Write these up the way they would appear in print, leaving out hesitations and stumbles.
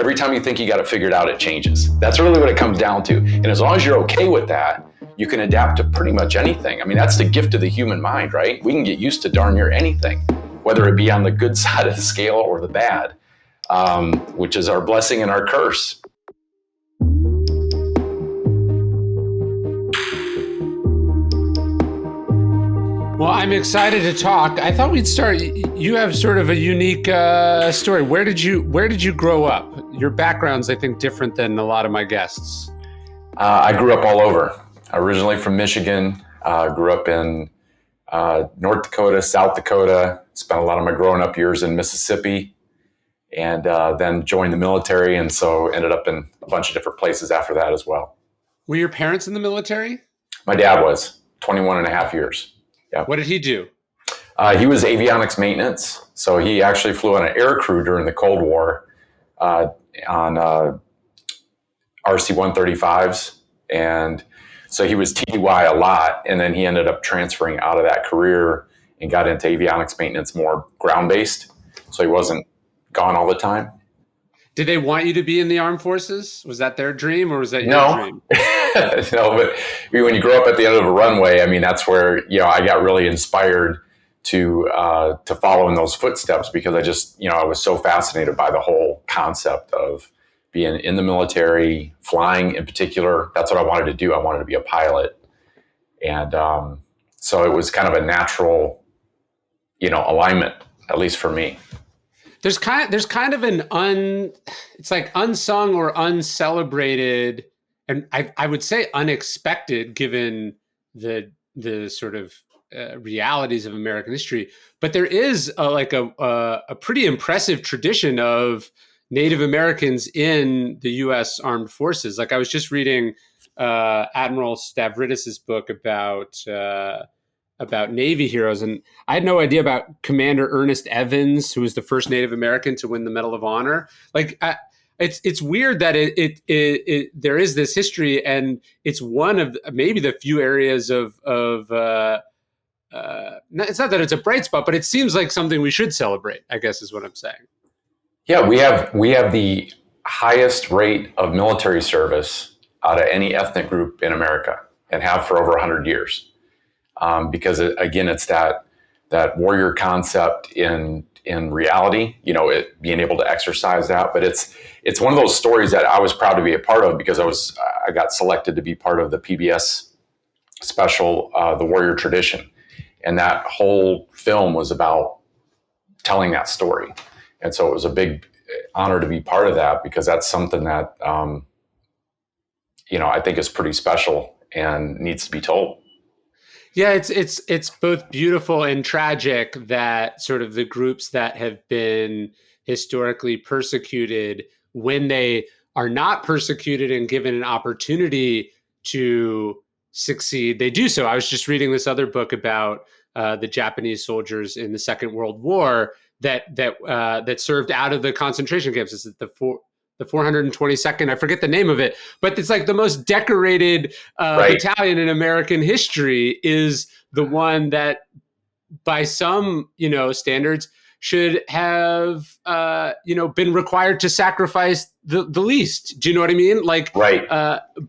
every time you think you got it figured out, it changes. That's really what it comes down to. And as long as you're okay with that, you can adapt to pretty much anything. I mean, that's the gift of the human mind, right? We can get used to darn near anything, whether it be on the good side of the scale or the bad, which is our blessing and our curse. Well, I'm excited to talk. I thought we'd start. You have sort of a unique story. Where did you grow up? Your background's, I think, different than a lot of my guests. I grew up all over. Originally from Michigan. Grew up in North Dakota, South Dakota. Spent a lot of my growing up years in Mississippi, and then joined the military, and so ended up in a bunch of different places after that as well. Were your parents in the military? My dad was 21 and a half years. Yeah. What did he do? He was avionics maintenance. So he actually flew on an air crew during the Cold War on RC-135s. And so he was TDY a lot. And then he ended up transferring out of that career and got into avionics maintenance, more ground-based. So he wasn't gone all the time. Did they want you to be in the armed forces? Was that their dream, or was that your dream? No, but when you grow up at the end of a runway, I mean, that's where, I got really inspired to follow in those footsteps, because I just, I was so fascinated by the whole concept of being in the military, flying in particular. That's what I wanted to do. I wanted to be a pilot. And so it was kind of a natural, alignment, at least for me. There's kind of an it's like unsung or uncelebrated, and I would say unexpected, given the sort of realities of American history. But there is a pretty impressive tradition of Native Americans in the U.S. Armed Forces. Like, I was just reading Admiral Stavridis's book about Navy heroes, and I had no idea about Commander Ernest Evans, who was the first Native American to win the Medal of Honor. Like, it's weird that there is this history, and it's one of maybe the few areas of it's not that it's a bright spot, but it seems like something we should celebrate, I guess is what I'm saying. Yeah, we have the highest rate of military service out of any ethnic group in America, and have for over 100 years. Because again, it's that warrior concept in reality, it being able to exercise that. But it's one of those stories that I was proud to be a part of, because I got selected to be part of the PBS special, The Warrior Tradition. And that whole film was about telling that story. And so it was a big honor to be part of that, because that's something that, I think is pretty special and needs to be told. Yeah, it's both beautiful and tragic that sort of the groups that have been historically persecuted, when they are not persecuted and given an opportunity to succeed, they do so. I was just reading this other book about the Japanese soldiers in the Second World War that served out of the concentration camps. Is it the 422nd? I forget the name of it, but it's like the most decorated battalion in American history is the one that, by some standards, should have been required to sacrifice the least. Do you know what I mean? Like, right.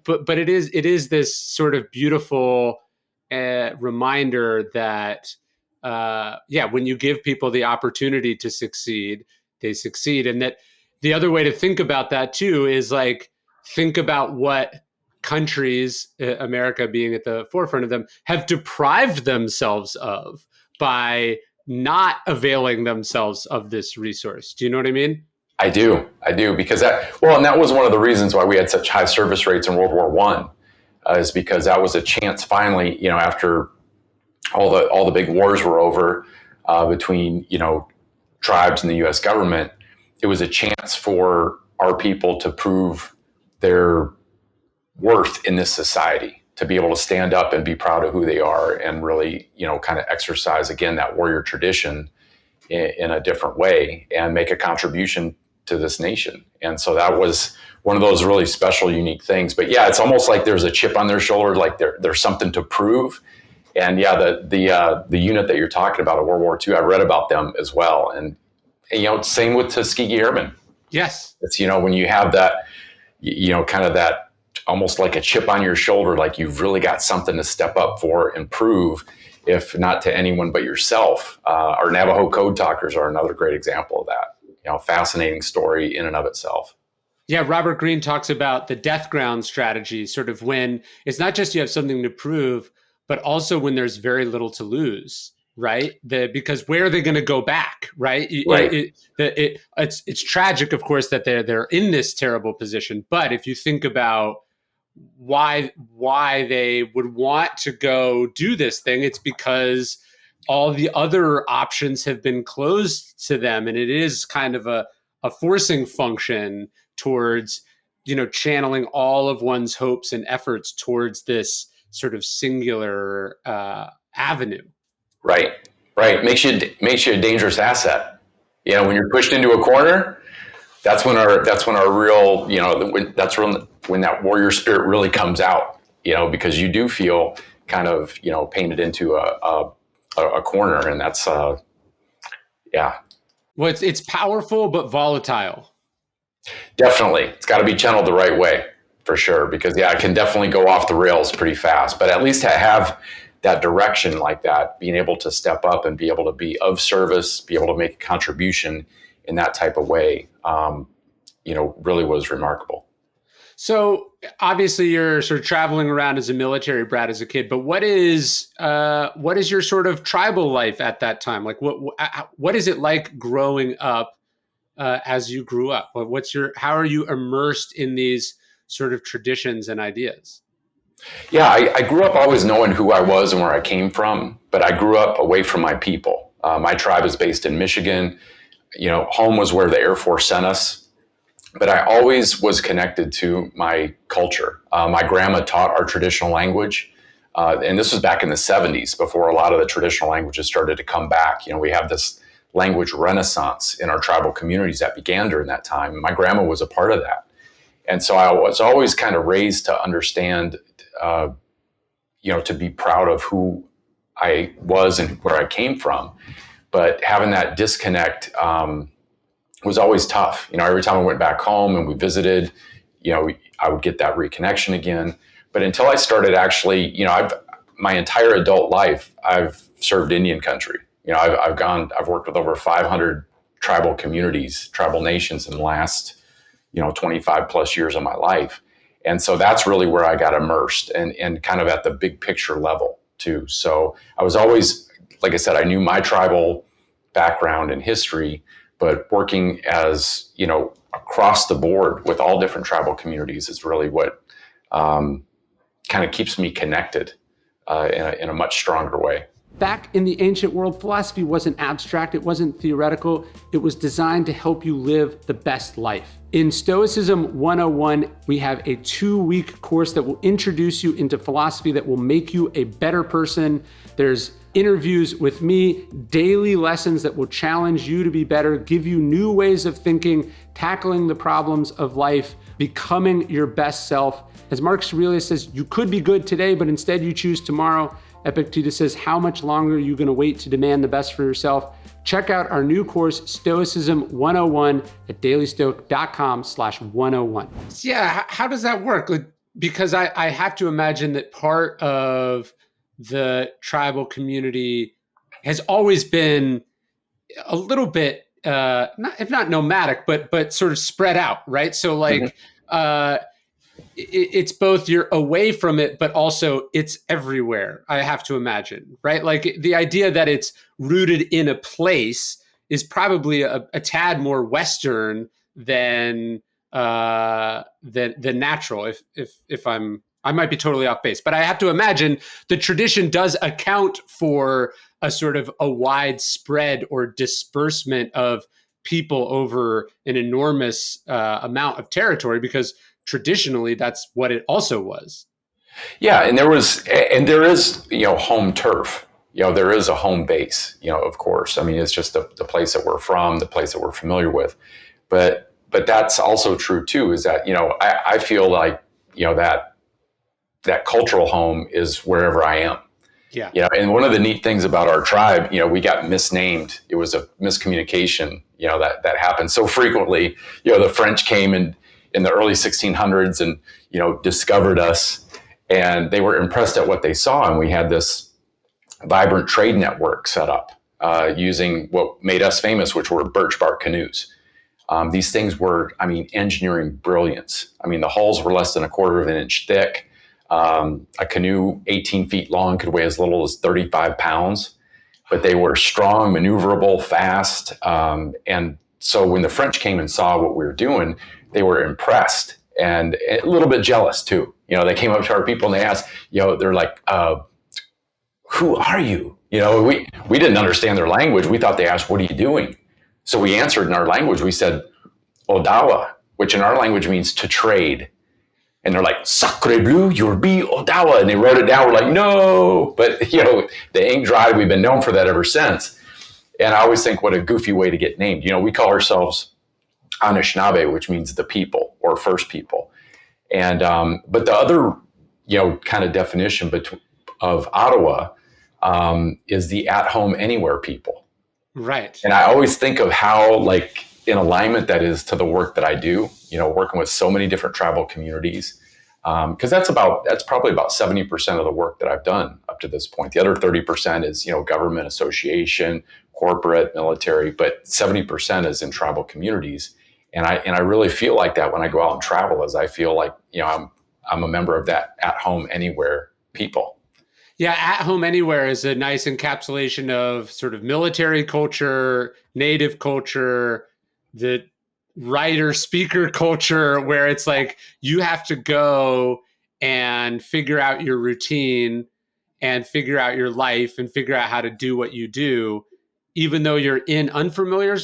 But it is this sort of beautiful reminder that when you give people the opportunity to succeed, they succeed. And that the other way to think about that too is like, think about what countries, America being at the forefront of them, have deprived themselves of by not availing themselves of this resource. Do you know what I mean? I do, because and that was one of the reasons why we had such high service rates in World War I, is because that was a chance finally, after all the big wars were over between, tribes and the U.S. government. It was a chance for our people to prove their worth in this society, to be able to stand up and be proud of who they are, and really, kind of exercise, again, that warrior tradition in a different way, and make a contribution to this nation. And so that was one of those really special, unique things. But yeah, it's almost like there's a chip on their shoulder, like there's something to prove. And yeah, the unit that you're talking about of World War II, I read about them as well. And same with Tuskegee Airmen. Yes. It's, when you have that, kind of that almost like a chip on your shoulder, like you've really got something to step up for and prove, if not to anyone but yourself. Our Navajo code talkers are another great example of that. Fascinating story in and of itself. Yeah, Robert Greene talks about the death ground strategy, sort of when it's not just you have something to prove, but also when there's very little to lose, right? Because where are they going to go back, right? Right. It's tragic, of course, that they're in this terrible position. But if you think about why they would want to go do this thing, it's because all the other options have been closed to them, and it is kind of a forcing function towards channeling all of one's hopes and efforts towards this sort of singular avenue. Right. Makes you a dangerous asset. When you're pushed into a corner, that's when our real, that's when that warrior spirit really comes out. Because you do feel kind of painted into a corner, and that's yeah. Well, it's powerful but volatile. Definitely. It's got to be channeled the right way, for sure, because it can definitely go off the rails pretty fast. But at least to have that direction like that, being able to step up and be able to be of service, be able to make a contribution in that type of way, really was remarkable. So obviously you're sort of traveling around as a military brat as a kid, but what is your sort of tribal life at that time? Like what is it like growing up as you grew up? How are you immersed in these sort of traditions and ideas? Yeah, I grew up always knowing who I was and where I came from, but I grew up away from my people. My tribe is based in Michigan. Home was where the Air Force sent us, but I always was connected to my culture. My grandma taught our traditional language, and this was back in the 70s, before a lot of the traditional languages started to come back. We have this language renaissance in our tribal communities that began during that time. My grandma was a part of that. And so I was always kind of raised to understand, to be proud of who I was and where I came from. But having that disconnect was always tough. Every time I went back home and we visited, I would get that reconnection again. But until I started actually, my entire adult life, I've served Indian country. I've worked with over 500 tribal communities, tribal nations in the last, 25 plus years of my life. And so that's really where I got immersed and kind of at the big picture level too. So I was always, like I said, I knew my tribal background and history, but working as, across the board with all different tribal communities is really what kind of keeps me connected in a much stronger way. Back in the ancient world, philosophy wasn't abstract, it wasn't theoretical, it was designed to help you live the best life. In Stoicism 101, we have a 2-week course that will introduce you into philosophy that will make you a better person. There's interviews with me, daily lessons that will challenge you to be better, give you new ways of thinking, tackling the problems of life, becoming your best self. As Marcus Aurelius says, you could be good today, but instead you choose tomorrow. Epictetus says, how much longer are you going to wait to demand the best for yourself? Check out our new course, Stoicism 101 at dailystoic.com/101. Yeah, how does that work? Because I have to imagine that part of the tribal community has always been a little bit, if not nomadic, but sort of spread out, right? So like, it's both you're away from it, but also it's everywhere, I have to imagine, right? Like the idea that it's rooted in a place is probably a tad more Western than natural. If I might be totally off base, but I have to imagine the tradition does account for a sort of a widespread or disbursement of people over an enormous amount of territory, because traditionally that's what it also was. Yeah, and there is, home turf. There is a home base, of course. I mean, it's just the place that we're from, the place that we're familiar with. But that's also true too, is that, I feel like, that cultural home is wherever I am. Yeah. And one of the neat things about our tribe, we got misnamed. It was a miscommunication, that happened so frequently. The French came in the early 1600s and, discovered us, and they were impressed at what they saw. And we had this vibrant trade network set up using what made us famous, which were birch bark canoes. These things were, engineering brilliance. The hulls were less than a quarter of an inch thick. A canoe 18 feet long could weigh as little as 35 pounds, but they were strong, maneuverable, fast. And so when the French came and saw what we were doing, they were impressed and a little bit jealous too. They came up to our people and they asked, they're like, who are you? We didn't understand their language. We thought they asked, what are you doing? So we answered in our language. We said, Ottawa, which in our language means to trade. And they're like, Sacre bleu, you'll be Ottawa. And they wrote it down. We're like, no. But, the ink dried. We've been known for that ever since. And I always think what a goofy way to get named. We call ourselves Anishinaabe, which means the people or first people. And but the other, kind of definition of Ottawa is the at-home anywhere people. Right. And I always think of how in alignment that is to the work that I do, working with so many different tribal communities. Because that's probably about 70% of the work that I've done up to this point. The other 30% is, government, association, corporate, military, but 70% is in tribal communities. And I really feel like that when I go out and travel, as I feel like, I'm a member of that at home anywhere people. Yeah, at home anywhere is a nice encapsulation of sort of military culture, native culture, the writer speaker culture, where it's like you have to go and figure out your routine and figure out your life and figure out how to do what you do, even though you're in unfamiliar,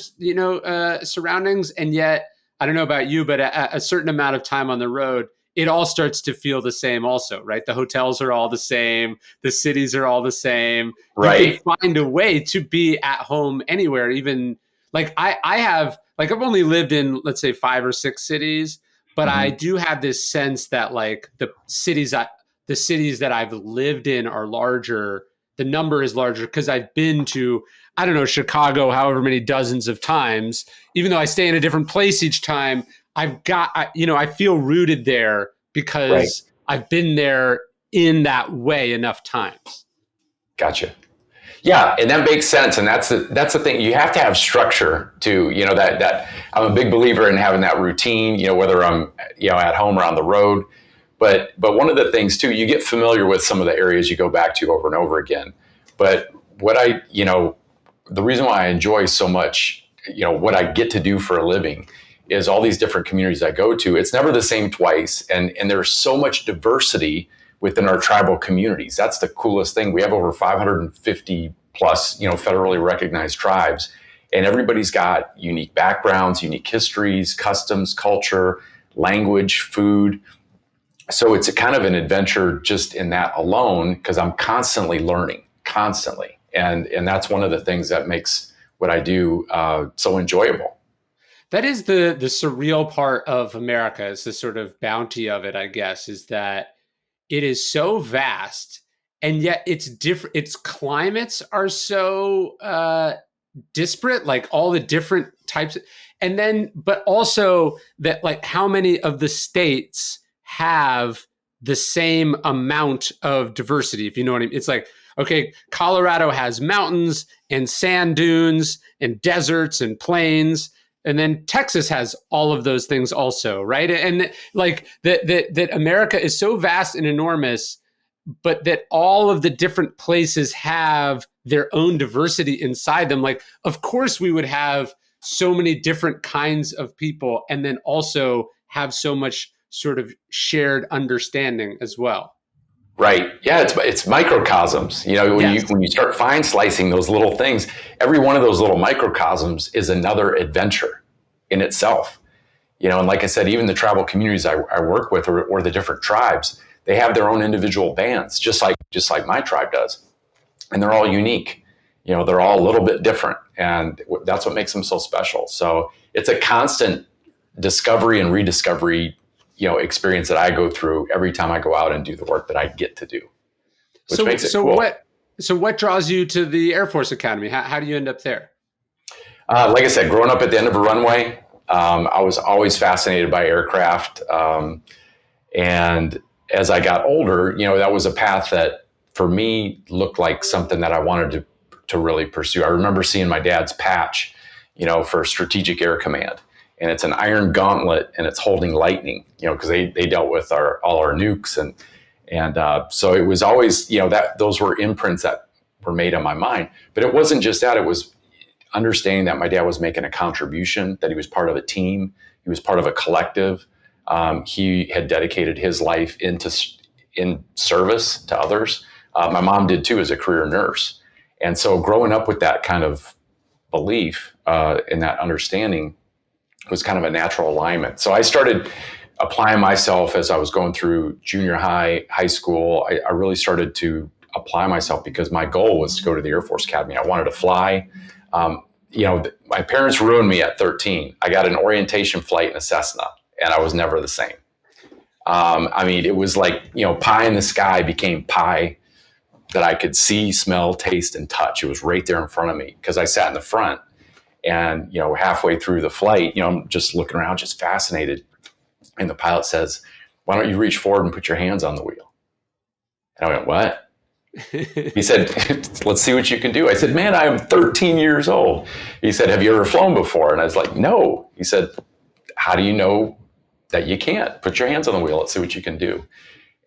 surroundings. And yet, I don't know about you, but a certain amount of time on the road, it all starts to feel the same also, right? The hotels are all the same. The cities are all the same. Right. You can find a way to be at home anywhere. Even like I've only lived in, let's say, 5 or 6 cities, but I do have this sense that the cities that I've lived in are larger. The number is larger because I've been to, I don't know, Chicago, however many dozens of times, even though I stay in a different place each time. I feel rooted there because I've been there in that way enough times. Gotcha. Yeah, and that makes sense. And that's the thing. You have to have structure to, that I'm a big believer in having that routine, whether I'm, at home or on the road. But one of the things too, you get familiar with some of the areas you go back to over and over again. But the reason why I enjoy so much, what I get to do for a living is all these different communities I go to. It's never the same twice. And there's so much diversity within our tribal communities. That's the coolest thing. We have over 550 plus, federally recognized tribes, and everybody's got unique backgrounds, unique histories, customs, culture, language, food. So it's a kind of an adventure just in that alone, because I'm constantly learning, constantly. And that's one of the things that makes what I do so enjoyable. That is the surreal part of America, is the sort of bounty of it, I guess, is that it is so vast, and yet it's different. Its climates are so disparate, like all the different types. And then, but also that how many of the states have the same amount of diversity, if you know what I mean. It's like, okay, Colorado has mountains and sand dunes and deserts and plains. And then Texas has all of those things also, right? And that America is so vast and enormous, but that all of the different places have their own diversity inside them. Of course, we would have so many different kinds of people, and then also have so much sort of shared understanding as well. Right. Yeah, it's microcosms. When you start fine slicing those little things, every one of those little microcosms is another adventure in itself. And like I said, even the tribal communities I work with, or the different tribes, they have their own individual bands, just like my tribe does, and they're all unique. They're all a little bit different, and that's what makes them so special. So it's a constant discovery and rediscovery experience that I go through every time I go out and do the work that I get to do, which makes it cool. So what draws you to the Air Force Academy? How do you end up there? Like I said, growing up at the end of a runway, I was always fascinated by aircraft. And as I got older, that was a path that for me looked like something that I wanted to really pursue. I remember seeing my dad's patch, for Strategic Air Command. And it's an iron gauntlet and it's holding lightning, because they dealt with all our nukes. And so it was always, that those were imprints that were made on my mind. But it wasn't just that. It was understanding that my dad was making a contribution, that he was part of a team, he was part of a collective. He had dedicated his life in service to others. My mom did too as a career nurse. And so growing up with that kind of belief and that understanding was kind of a natural alignment. So I started applying myself as I was going through junior high, high school. I really started to apply myself because my goal was to go to the Air Force Academy. I wanted to fly. My parents ruined me at 13. I got an orientation flight in a Cessna, and I was never the same. It was like, pie in the sky became pie that I could see, smell, taste, and touch. It was right there in front of me because I sat in the front. And, halfway through the flight, I'm just looking around, just fascinated. And the pilot says, "Why don't you reach forward and put your hands on the wheel?" And I went, "What?" He said, "Let's see what you can do." I said, "Man, I am 13 years old." He said, "Have you ever flown before?" And I was like, "No." He said, "How do you know that you can't? Put your hands on the wheel. Let's see what you can do."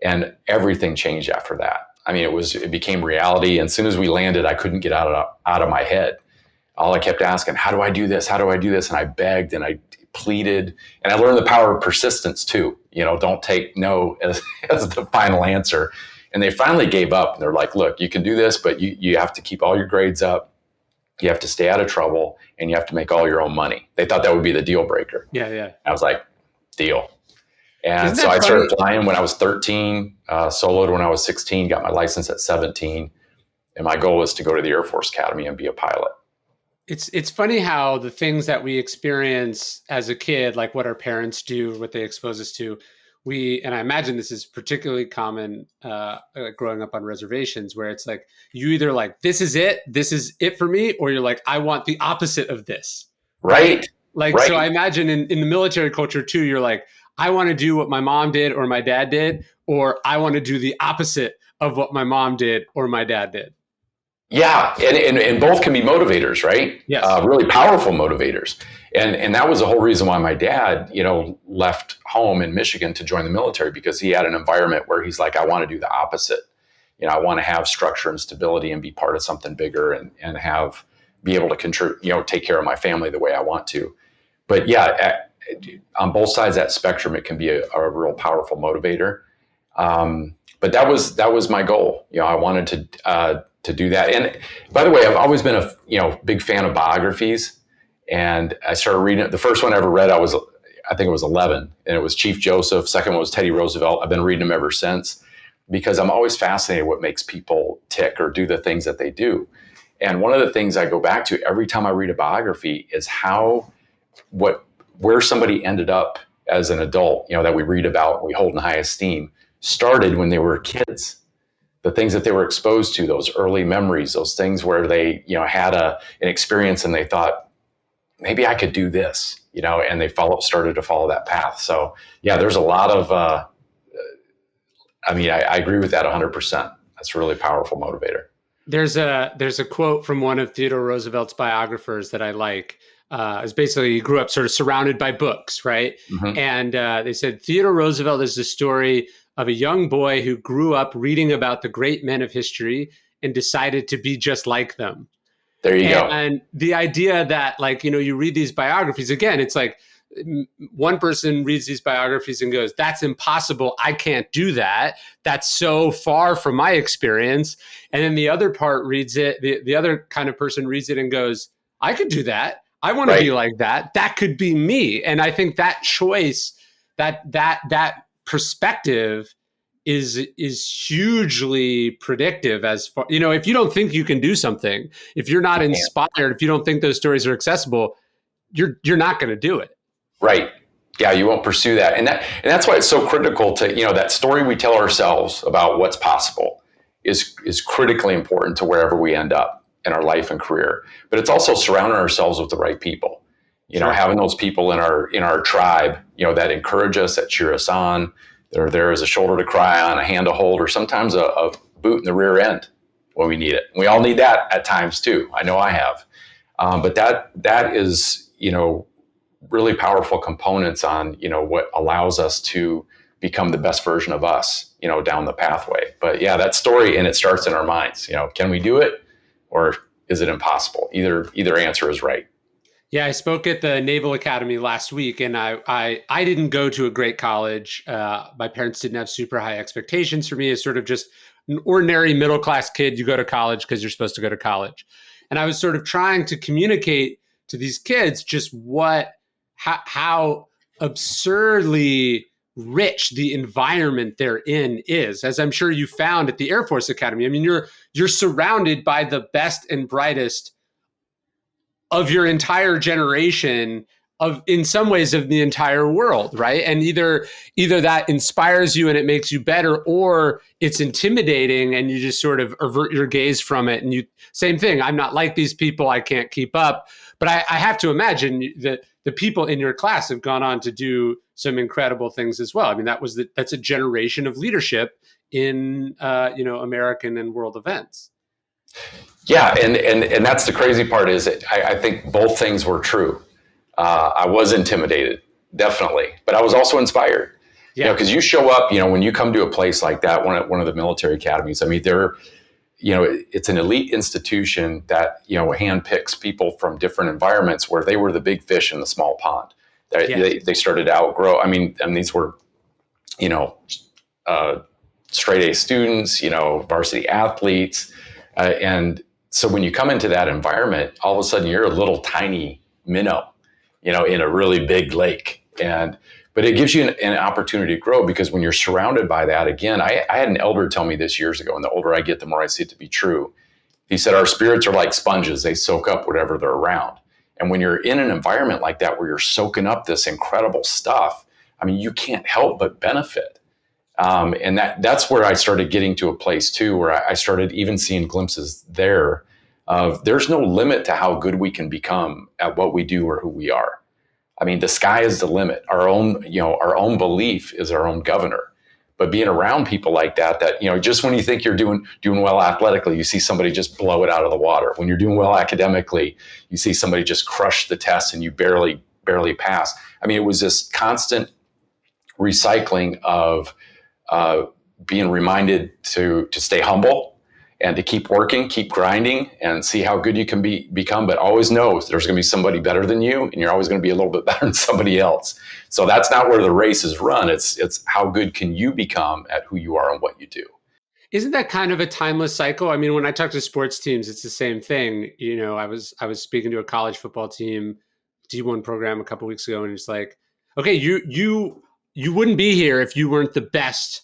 And everything changed after that. It became reality. And as soon as we landed, I couldn't get out of my head. All I kept asking, "How do I do this? How do I do this?" And I begged and I pleaded. And I learned the power of persistence too. Don't take no as the final answer. And they finally gave up. And they're like, "Look, you can do this, but you have to keep all your grades up. You have to stay out of trouble, and you have to make all your own money." They thought that would be the deal breaker. Yeah. I was like, deal. And so I started flying when I was 13, soloed when I was 16, got my license at 17. And my goal was to go to the Air Force Academy and be a pilot. It's funny how the things that we experience as a kid, like what our parents do, what they expose us to, and I imagine this is particularly common growing up on reservations, where it's like, you either like, this is it for me, or you're like, I want the opposite of this. Right. Like, right. So I imagine in the military culture too, you're like, I want to do what my mom did or my dad did, or I want to do the opposite of what my mom did or my dad did. Yeah, and both can be motivators, right? Yes. Really powerful motivators. And that was the whole reason why my dad, left home in Michigan to join the military, because he had an environment where he's like, I want to do the opposite. I want to have structure and stability and be part of something bigger and be able to contribute, take care of my family the way I want to. But yeah, on both sides of that spectrum, it can be a real powerful motivator. But that was my goal. I wanted to do that. And by the way, I've always been a big fan of biographies. And I started reading it. The first one I ever read, I think it was 11, and it was Chief Joseph. Second one was Teddy Roosevelt. I've been reading them ever since, because I'm always fascinated what makes people tick or do the things that they do. And one of the things I go back to every time I read a biography is where somebody ended up as an adult, that we read about and we hold in high esteem, started when they were kids. The things that they were exposed to, those early memories, those things where they, had an experience and they thought, maybe I could do this, and they started to follow that path. So yeah, there's a lot of, I agree with that 100%. That's a really powerful motivator. There's a quote from one of Theodore Roosevelt's biographers that I like. It's basically, he grew up sort of surrounded by books, right? Mm-hmm. And they said, Theodore Roosevelt is the story of a young boy who grew up reading about the great men of history and decided to be just like them. There you go. And the idea that, like, you read these biographies, again, it's like one person reads these biographies and goes, that's impossible. I can't do that. That's so far from my experience. And then the other part reads it, the other kind of person reads it and goes, I could do that. I want to be like that. That could be me. And I think that choice, that perspective is hugely predictive as far, if you don't think you can do something, if you're not inspired, if you don't think those stories are accessible, you're not going to do it. Right. Yeah, you won't pursue that. And that's why it's so critical to, that story we tell ourselves about what's possible. is critically important to wherever we end up in our life and career. But it's also surrounding ourselves with the right people. Having those people in our tribe, that encourage us, that cheer us on. They're there as a shoulder to cry on, a hand to hold, or sometimes a boot in the rear end when we need it. And we all need that at times too. I know I have. But that is, really powerful components on, what allows us to become the best version of us, down the pathway. But yeah, that story, and it starts in our minds. Can we do it, or is it impossible? Either answer is right. Yeah, I spoke at the Naval Academy last week, and I didn't go to a great college. My parents didn't have super high expectations for me as sort of just an ordinary middle-class kid. You go to college because you're supposed to go to college. And I was sort of trying to communicate to these kids just how absurdly rich the environment they're in is, as I'm sure you found at the Air Force Academy. I mean, you're surrounded by the best and brightest of your entire generation, in some ways of the entire world, right? And either that inspires you and it makes you better, or it's intimidating and you just sort of avert your gaze from it. And same thing, I'm not like these people, I can't keep up. But I have to imagine that the people in your class have gone on to do some incredible things as well. I mean, that's a generation of leadership in American and world events. Yeah, and that's the crazy part is I think both things were true. I was intimidated, definitely, but I was also inspired. Yeah, because you show up, when you come to a place like that, one of the military academies. I mean, it's an elite institution that handpicks people from different environments where they were the big fish in the small pond. They started to outgrow. I mean, and these were, straight A students, varsity athletes, and so when you come into that environment, all of a sudden you're a little tiny minnow, in a really big lake. But it gives you an opportunity to grow, because when you're surrounded by that, again, I had an elder tell me this years ago, and the older I get, the more I see it to be true. He said, our spirits are like sponges. They soak up whatever they're around. And when you're in an environment like that, where you're soaking up this incredible stuff, I mean, you can't help but benefit. And that's where I started getting to a place too, where I started even seeing glimpses there of there's no limit to how good we can become at what we do or who we are. I mean, the sky is the limit. Our own belief is our own governor. But being around people like that, just when you think you're doing well athletically, you see somebody just blow it out of the water. When you're doing well academically, you see somebody just crush the test and you barely pass. I mean, it was this constant recycling of being reminded to stay humble and to keep working, keep grinding, and see how good you can become. But always know there's going to be somebody better than you, and you're always going to be a little bit better than somebody else. So that's not where the race is run. It's how good can you become at who you are and what you do. Isn't that kind of a timeless cycle? I mean, when I talk to sports teams, it's the same thing. I was speaking to a college football team D1 program a couple of weeks ago, and it's like, okay, you wouldn't be here if you weren't the best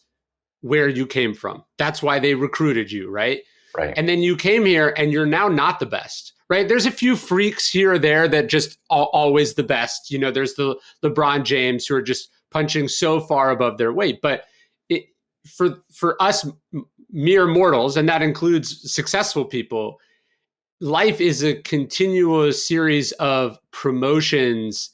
where you came from. That's why they recruited you, right? Right. And then you came here and you're now not the best, right? There's a few freaks here or there that just always the best. There's the LeBron James who are just punching so far above their weight. But for us mere mortals, and that includes successful people, life is a continuous series of promotions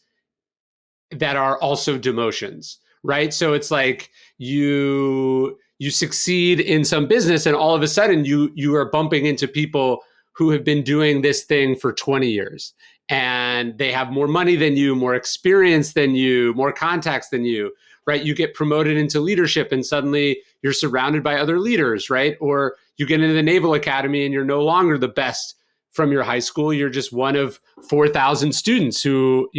that are also demotions, right? So it's like you succeed in some business, and all of a sudden you are bumping into people who have been doing this thing for 20 years, and they have more money than you, more experience than you, more contacts than you, right? You get promoted into leadership and suddenly you're surrounded by other leaders, right? Or you get into the Naval Academy and you're no longer the best from your high school. You're just one of 4,000 students who,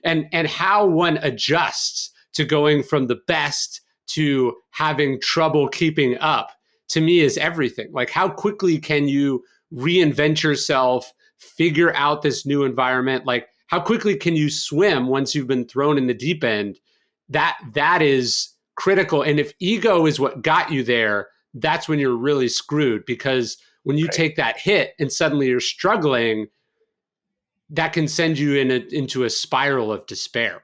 and how one adjusts to going from the best to having trouble keeping up, to me, is everything. Like, how quickly can you reinvent yourself, figure out this new environment? Like, how quickly can you swim once you've been thrown in the deep end? That is critical. And if ego is what got you there, that's when you're really screwed, because when you take that hit and suddenly you're struggling, that can send you into a spiral of despair.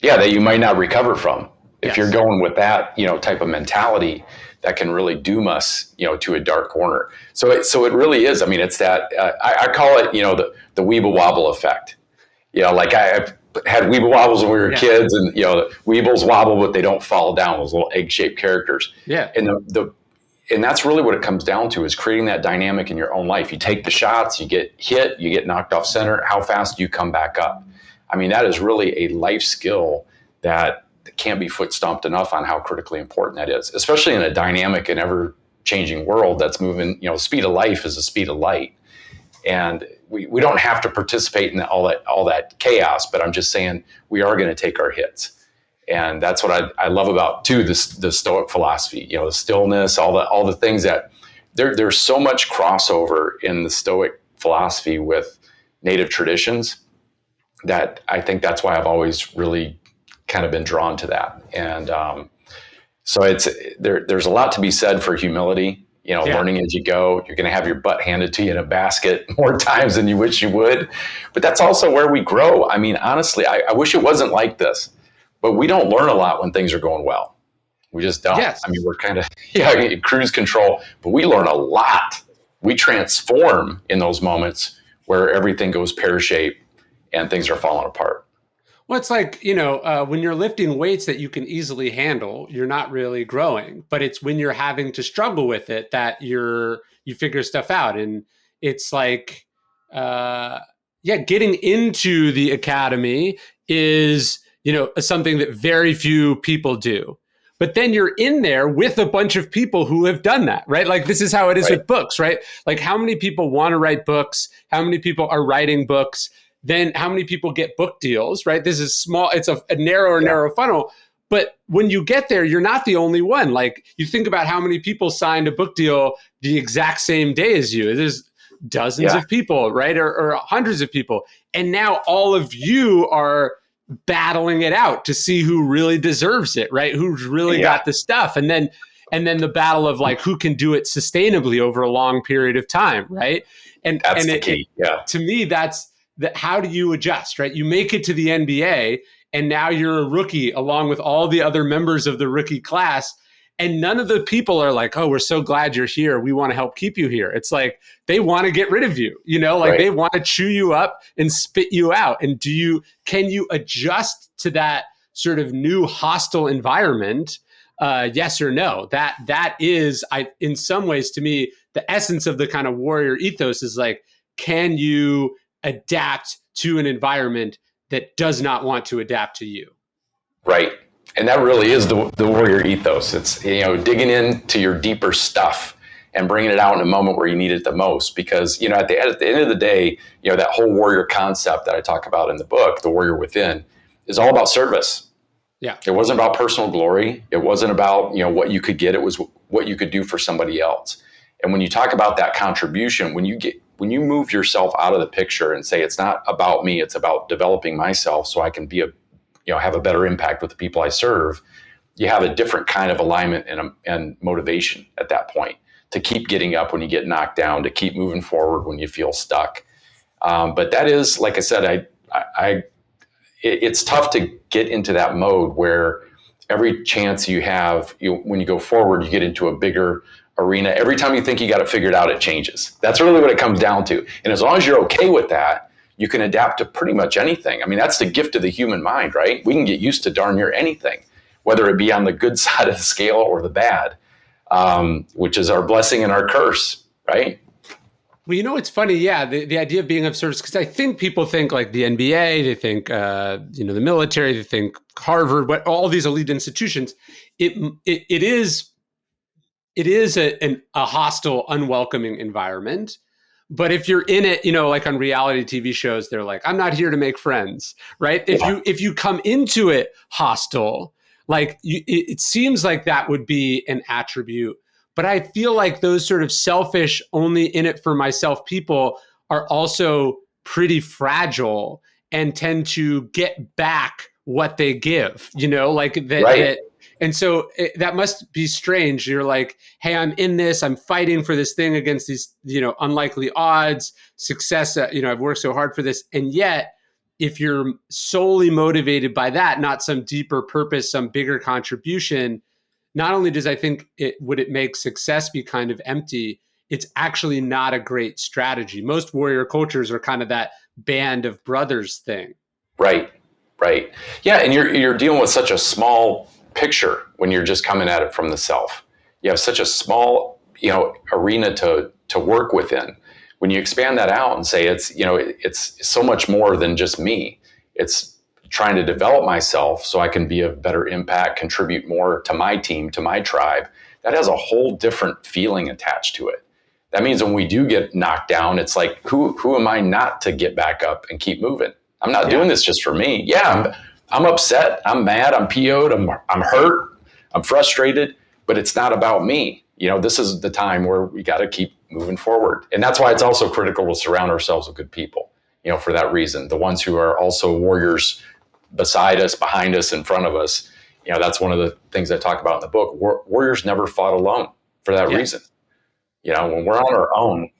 Yeah, that you might not recover from. If you're going with that, type of mentality, that can really doom us, to a dark corner. So it really is. I mean, it's that, I call it, the Weeble Wobble effect. Like I've had Weeble Wobbles when we were kids, and the Weebles wobble, but they don't fall down. Those little egg-shaped characters. Yeah. And and that's really what it comes down to, is creating that dynamic in your own life. You take the shots, you get hit, you get knocked off center. How fast do you come back up? I mean, that is really a life skill that can't be foot stomped enough on how critically important that is, especially in a dynamic and ever-changing world that's moving. The speed of life is the speed of light. And we don't have to participate in all that chaos, but I'm just saying we are going to take our hits. And that's what I love about, too, the Stoic philosophy, the stillness, all the things that there's so much crossover in the Stoic philosophy with native traditions that I think that's why I've always really kind of been drawn to that. And so there's a lot to be said for humility. Learning as you go. You're going to have your butt handed to you in a basket more times than you wish you would. But that's also where we grow. I mean, honestly, I wish it wasn't like this, but we don't learn a lot when things are going well. We just don't. Yes. I mean, we're kind of, cruise control, but we learn a lot. We transform in those moments where everything goes pear-shaped and things are falling apart. Well, it's like, when you're lifting weights that you can easily handle, you're not really growing. But it's when you're having to struggle with it that you figure stuff out. And it's like, getting into the academy is, something that very few people do. But then you're in there with a bunch of people who have done that, right? Like, this is how it is with books, right? Like, how many people want to write books? How many people are writing books? Then how many people get book deals, right? This is small. It's a narrow funnel. But when you get there, you're not the only one. Like, you think about how many people signed a book deal the exact same day as you. There's dozens of people, right? Or hundreds of people. And now all of you are battling it out to see who really deserves it, right? Who's really got the stuff. And then the battle of, like, who can do it sustainably over a long period of time, right? And that's the key. To me, that's how do you adjust, right? You make it to the NBA, and now you're a rookie along with all the other members of the rookie class. And none of the people are like, oh, we're so glad you're here. We want to help keep you here. It's like they want to get rid of you, they want to chew you up and spit you out. And can you adjust to that sort of new hostile environment? Yes or no? That is, in some ways, to me, the essence of the kind of warrior ethos is like, can you adapt to an environment that does not want to adapt to you? Right. And that really is the warrior ethos. It's, digging into your deeper stuff and bringing it out in a moment where you need it the most. Because, at the end of the day, that whole warrior concept that I talk about in the book, the warrior within, is all about service. Yeah. It wasn't about personal glory. It wasn't about, what you could get. It was what you could do for somebody else. And when you talk about that contribution, when you move yourself out of the picture and say, it's not about me, it's about developing myself so I can be have a better impact with the people I serve, you have a different kind of alignment and motivation at that point to keep getting up when you get knocked down, to keep moving forward when you feel stuck. But that is, like I said, it's tough to get into that mode where every chance you have, when you go forward, you get into a bigger arena. Every time you think you got it figured out, it changes. That's really what it comes down to. And as long as you're okay with that, you can adapt to pretty much anything. I mean, that's the gift of the human mind, right? We can get used to darn near anything, whether it be on the good side of the scale or the bad, which is our blessing and our curse, right? Well, it's funny. Yeah. The idea of being of service, because I think people think like the NBA, they think, the military, they think Harvard, but all these elite institutions, it is a hostile, unwelcoming environment. But if you're in it, like on reality TV shows, they're like, I'm not here to make friends, right? If you come into it hostile, like it seems like that would be an attribute. But I feel like those sort of selfish, only in it for myself people are also pretty fragile and tend to get back what they give, like that. Right. And so that must be strange. You're like, hey, I'm in this. I'm fighting for this thing against these, unlikely odds, success. I've worked so hard for this. And yet, if you're solely motivated by that, not some deeper purpose, some bigger contribution, not only does I think would it make success be kind of empty, it's actually not a great strategy. Most warrior cultures are kind of that band of brothers thing. Right. Right. Yeah. And you're dealing with such a small picture when you're just coming at it from the self. You have such a small, arena to work within. When you expand that out and say it's so much more than just me. It's trying to develop myself so I can be of better impact, contribute more to my team, to my tribe. That has a whole different feeling attached to it. That means when we do get knocked down, it's like, who am I not to get back up and keep moving? I'm not doing this just for me. Yeah, I'm upset. I'm mad. I'm PO'd. I'm hurt. I'm frustrated. But it's not about me. This is the time where we got to keep moving forward. And that's why it's also critical to surround ourselves with good people, for that reason. The ones who are also warriors beside us, behind us, in front of us. That's one of the things I talk about in the book. Warriors never fought alone for that reason. When we're on our own,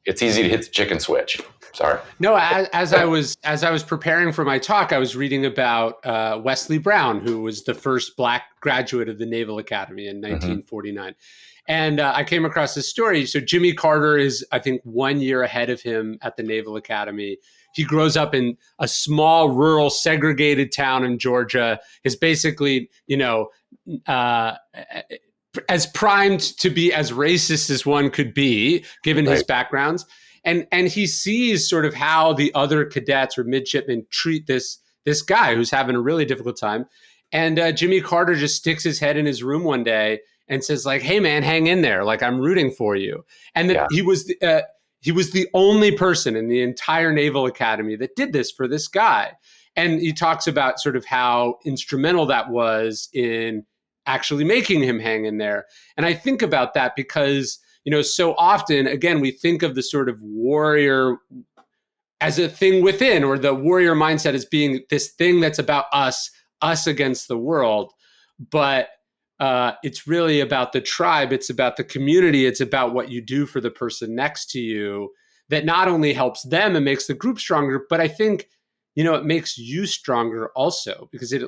it's easy to hit the chicken switch. Sorry. No, as I was preparing for my talk, I was reading about Wesley Brown, who was the first Black graduate of the Naval Academy in 1949. And I came across this story. So Jimmy Carter is, I think, 1 year ahead of him at the Naval Academy. He grows up in a small, rural, segregated town in Georgia, is basically, as primed to be as racist as one could be, given his backgrounds. And he sees sort of how the other cadets or midshipmen treat this guy who's having a really difficult time. And Jimmy Carter just sticks his head in his room one day and says, like, "Hey man, hang in there. Like, I'm rooting for you." And he was the only person in the entire Naval Academy that did this for this guy. And he talks about sort of how instrumental that was in actually making him hang in there. And I think about that because, so often, again, we think of the sort of warrior as a thing within, or the warrior mindset as being this thing that's about us against the world. But it's really about the tribe. It's about the community. It's about what you do for the person next to you that not only helps them and makes the group stronger, but I think, it makes you stronger also, because it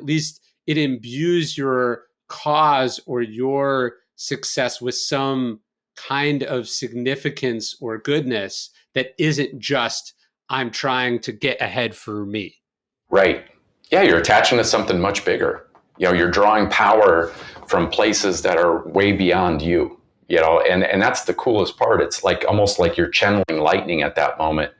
imbues your cause or your success with some kind of significance or goodness that isn't just, I'm trying to get ahead for me. Right. Yeah, you're attaching to something much bigger. You're drawing power from places that are way beyond you, and that's the coolest part. It's like almost like you're channeling lightning at that moment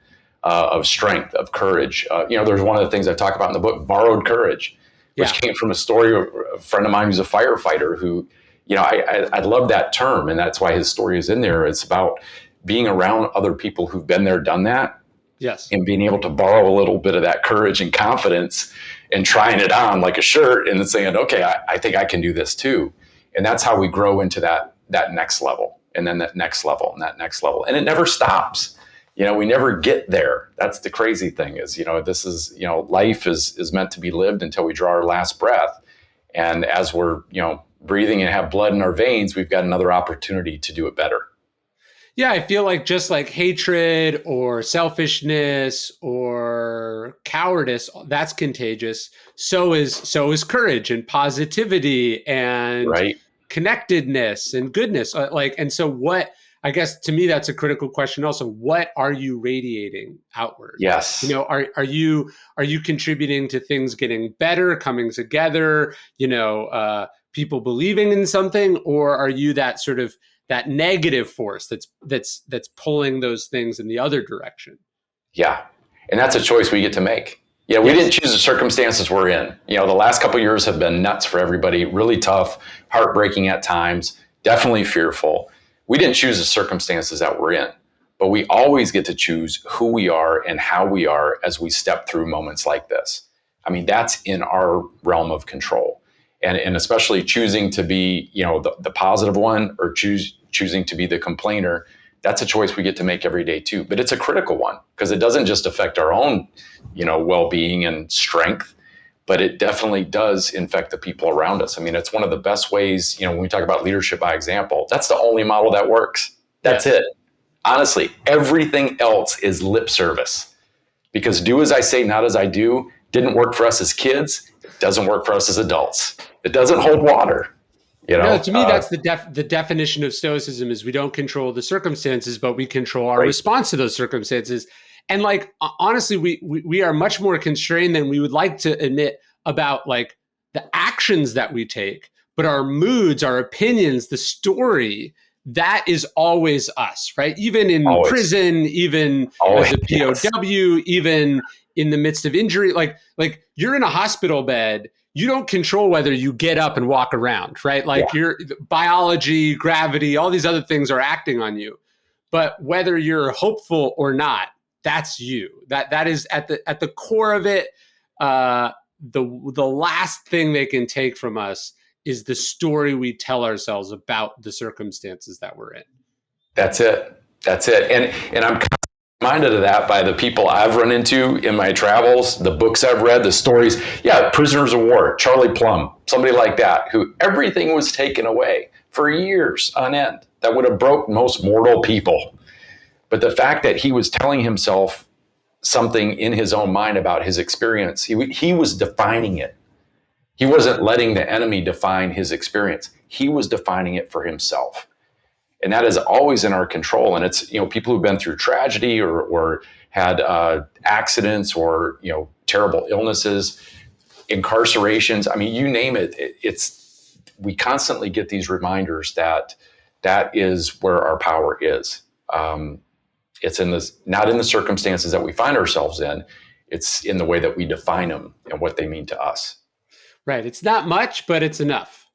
of strength, of courage. There's one of the things I talk about in the book, borrowed courage, which came from a story of a friend of mine who's a firefighter who, I love that term. And that's why his story is in there. It's about being around other people who've been there, done that. Yes. And being able to borrow a little bit of that courage and confidence and trying it on like a shirt and then saying, okay, I think I can do this too. And that's how we grow into that next level, and then that next level and that next level. And it never stops. We never get there. That's the crazy thing is, this is, life is meant to be lived until we draw our last breath. And as we're, breathing and have blood in our veins, we've got another opportunity to do it better. Yeah, I feel like just like hatred or selfishness or cowardice, that's contagious. So is courage and positivity and connectedness and goodness. And so what, I guess to me, that's a critical question also. What are you radiating outward? Yes. Are you contributing to things getting better, coming together, people believing in something, or are you that sort of that negative force that's pulling those things in the other direction? Yeah. And that's a choice we get to make. Yeah, we didn't choose the circumstances we're in. The last couple of years have been nuts for everybody, really tough, heartbreaking at times, definitely fearful. We didn't choose the circumstances that we're in, but we always get to choose who we are and how we are as we step through moments like this. I mean, that's in our realm of control. And especially choosing to be, the positive one or choosing to be the complainer, that's a choice we get to make every day too. But it's a critical one because it doesn't just affect our own, well-being and strength, but it definitely does infect the people around us. I mean, it's one of the best ways, when we talk about leadership by example, that's the only model that works. That's it. Honestly, everything else is lip service because do as I say, not as I do didn't work for us as kids. doesn't work for us as adults. It doesn't hold water. No, to me, that's the definition of Stoicism is we don't control the circumstances, but we control our response to those circumstances. And like, honestly, we are much more constrained than we would like to admit about like the actions that we take, but our moods, our opinions, the story, that is always us, right? Even in prison, even as a POW, even in the midst of injury, like you're in a hospital bed, you don't control whether you get up and walk around, right? Like your biology, gravity, all these other things are acting on you. But whether you're hopeful or not, that's you. That is at the core of it. The last thing they can take from us is the story we tell ourselves about the circumstances that we're in. That's it. And I'm reminded of that by the people I've run into in my travels, the books I've read, the stories. Yeah, prisoners of war, Charlie Plumb, somebody like that, who everything was taken away for years on end. That would have broke most mortal people. But the fact that he was telling himself something in his own mind about his experience, he was defining it. He wasn't letting the enemy define his experience. He was defining it for himself. And that is always in our control. And it's, people who've been through tragedy or had accidents or, terrible illnesses, incarcerations. I mean, you name it. We constantly get these reminders that is where our power is. It's not in the circumstances that we find ourselves in. It's in the way that we define them and what they mean to us. Right. It's not much, but it's enough.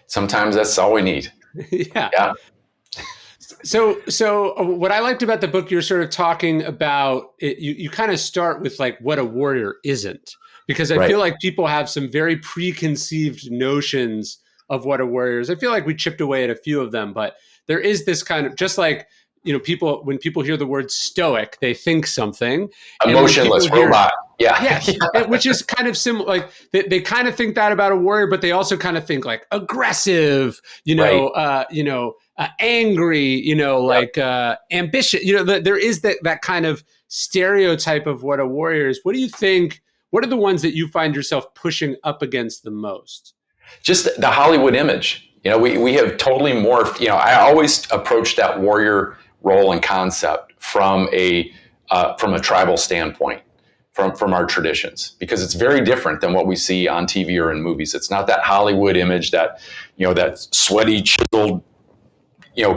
Sometimes that's all we need. Yeah. So what I liked about the book, you're sort of talking about it, you kind of start with like what a warrior isn't, because I feel like people have some very preconceived notions of what a warrior is. I feel like we chipped away at a few of them, but there is this kind of, just like, people, when people hear the word stoic, they think something. Emotionless robot. Yeah. Which is kind of similar. Like they kind of think that about a warrior, but they also kind of think like aggressive, angry, like ambitious. There is that kind of stereotype of what a warrior is. What do you think? What are the ones that you find yourself pushing up against the most? Just the Hollywood image. We have totally morphed. I always approach that warrior role and concept from a tribal standpoint, from our traditions, because it's very different than what we see on TV or in movies. It's not that Hollywood image that that sweaty, chiseled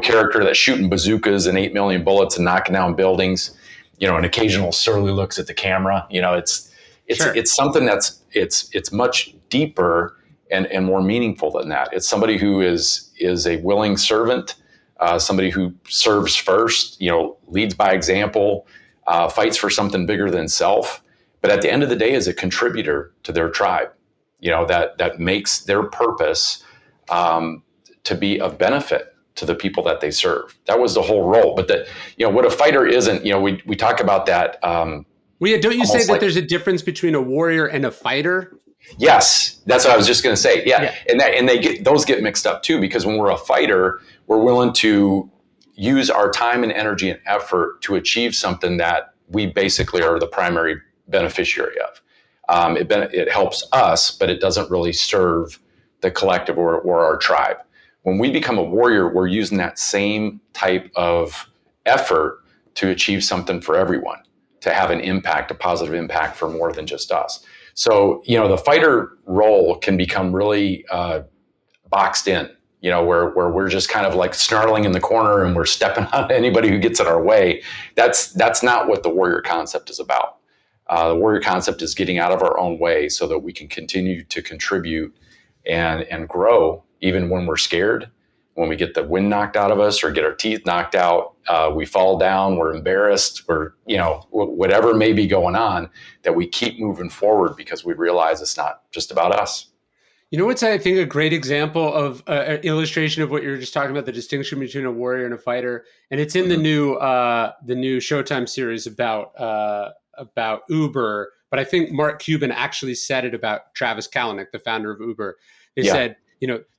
character that's shooting bazookas and 8 million bullets and knocking down buildings. An occasional surly looks at the camera. It's something that's it's much deeper and more meaningful than that. It's somebody who is a willing servant, somebody who serves first, leads by example, fights for something bigger than self, but at the end of the day is a contributor to their tribe, that makes their purpose to be of benefit to the people that they serve. That was the whole role. But what a fighter isn't, we talk about that. Don't you say that there's a difference between a warrior and a fighter? Yes, that's what I was just going to say. Yeah. And those get mixed up too, because when we're a fighter, we're willing to use our time and energy and effort to achieve something that we basically are the primary beneficiary of. It helps us, but it doesn't really serve the collective or our tribe. When we become a warrior, we're using that same type of effort to achieve something for everyone, to have an impact, a positive impact for more than just us. So, the fighter role can become really boxed in, where we're just kind of like snarling in the corner and we're stepping on anybody who gets in our way. That's not what the warrior concept is about. The warrior concept is getting out of our own way so that we can continue to contribute and grow even when we're scared, when we get the wind knocked out of us or get our teeth knocked out, we fall down, we're embarrassed, whatever may be going on, that we keep moving forward because we realize it's not just about us. What's, I think, a great example of an illustration of what you're just talking about, the distinction between a warrior and a fighter. And it's in the new Showtime series about Uber. But I think Mark Cuban actually said it about Travis Kalanick, the founder of Uber. They said,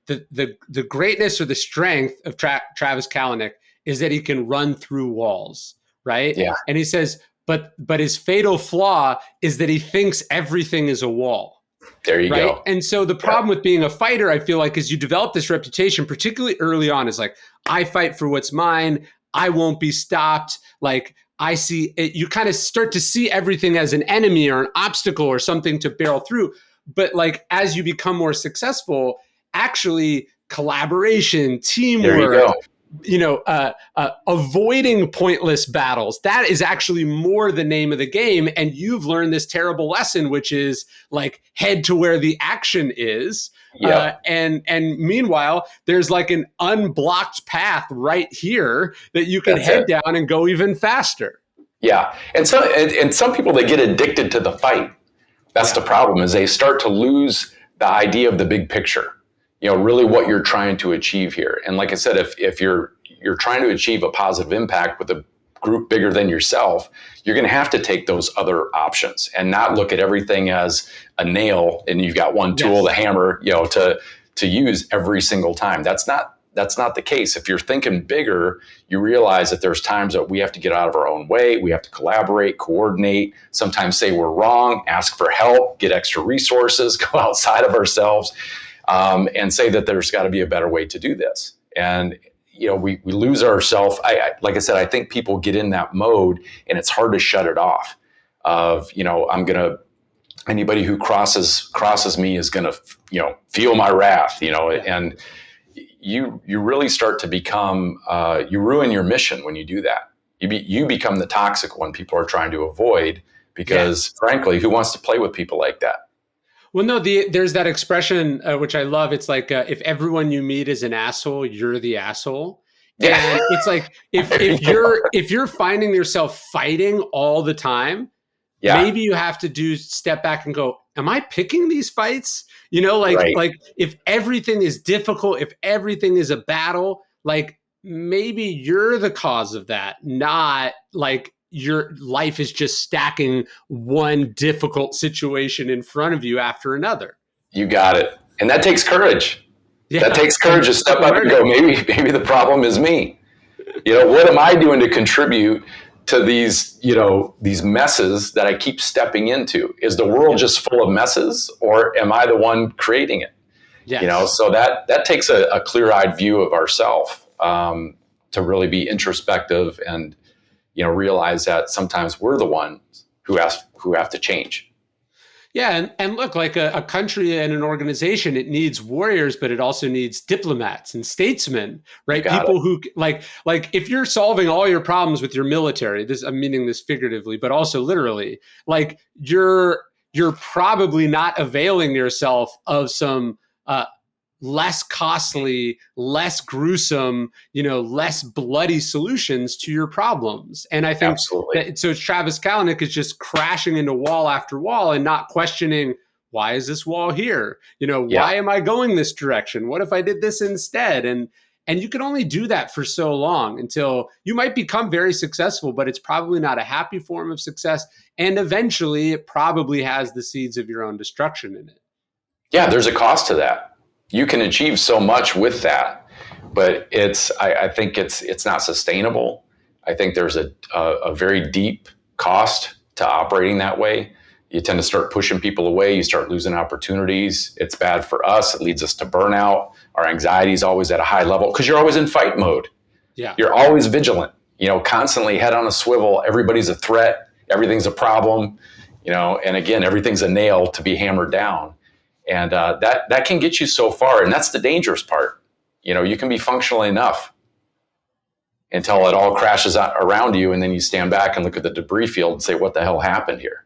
the greatness or the strength of Travis Kalanick is that he can run through walls, right? Yeah. And he says, but his fatal flaw is that he thinks everything is a wall. There you right? go. And so the problem with being a fighter, I feel like, is you develop this reputation, particularly early on, is like, I fight for what's mine. I won't be stopped. Like, I see it, you kind of start to see everything as an enemy or an obstacle or something to barrel through. But like, as you become more successful, actually collaboration, There you teamwork, go. Avoiding pointless battles. That is actually more the name of the game. And you've learned this terrible lesson, which is like head to where the action is. Yep. And meanwhile, there's like an unblocked path right here that you can That's head it. down and go even faster. Yeah. And some people, they get addicted to the fight. That's the problem, is they start to lose the idea of the big picture, really what you're trying to achieve here. And like I said, if you're trying to achieve a positive impact with a group bigger than yourself, you're going to have to take those other options and not look at everything as a nail and you've got one tool, the hammer, to use every single time. That's not the case. If you're thinking bigger, you realize that there's times that we have to get out of our own way. We have to collaborate, coordinate, sometimes say we're wrong, ask for help, get extra resources, go outside of ourselves, and say that there's got to be a better way to do this. And we lose ourselves. Like I said, I think people get in that mode and it's hard to shut it off of, anybody who crosses me is going to, feel my wrath, and you really start to become, you ruin your mission when you do that. You become the toxic one people are trying to avoid because frankly, who wants to play with people like that? Well, no, there's that expression, which I love. It's like, if everyone you meet is an asshole, you're the asshole. Yeah. And it's like, if you're finding yourself fighting all the time, maybe you have to step back and go, am I picking these fights? Like if everything is difficult, if everything is a battle, like maybe you're the cause of that, not like your life is just stacking one difficult situation in front of you after another. You got it. And that takes courage. Yeah. That takes courage to step up and go, maybe the problem is me. What am I doing to contribute to these messes that I keep stepping into? Is the world just full of messes, or am I the one creating it? Yes. So that takes a clear-eyed view of ourselves, to really be introspective and realize that sometimes we're the ones who have to change. Yeah, and look, like a country and an organization, it needs warriors, but it also needs diplomats and statesmen, right? People who like if you're solving all your problems with your military, I'm meaning this figuratively, but also literally, like you're probably not availing yourself of some less costly, less gruesome, less bloody solutions to your problems. And I think so Travis Kalanick is just crashing into wall after wall and not questioning, why is this wall here? Why am I going this direction? What if I did this instead? And you can only do that for so long until you might become very successful, but it's probably not a happy form of success. And eventually it probably has the seeds of your own destruction in it. Yeah, there's a cost to that. You can achieve so much with that, but I think it's not sustainable. I think there's a very deep cost to operating that way. You tend to start pushing people away. You start losing opportunities. It's bad for us. It leads us to burnout. Our anxiety is always at a high level because you're always in fight mode. Yeah. You're always vigilant, constantly head on a swivel. Everybody's a threat. Everything's a problem, and again, everything's a nail to be hammered down. And that can get you so far. And that's the dangerous part. You can be functional enough until it all crashes out around you. And then you stand back and look at the debris field and say, what the hell happened here?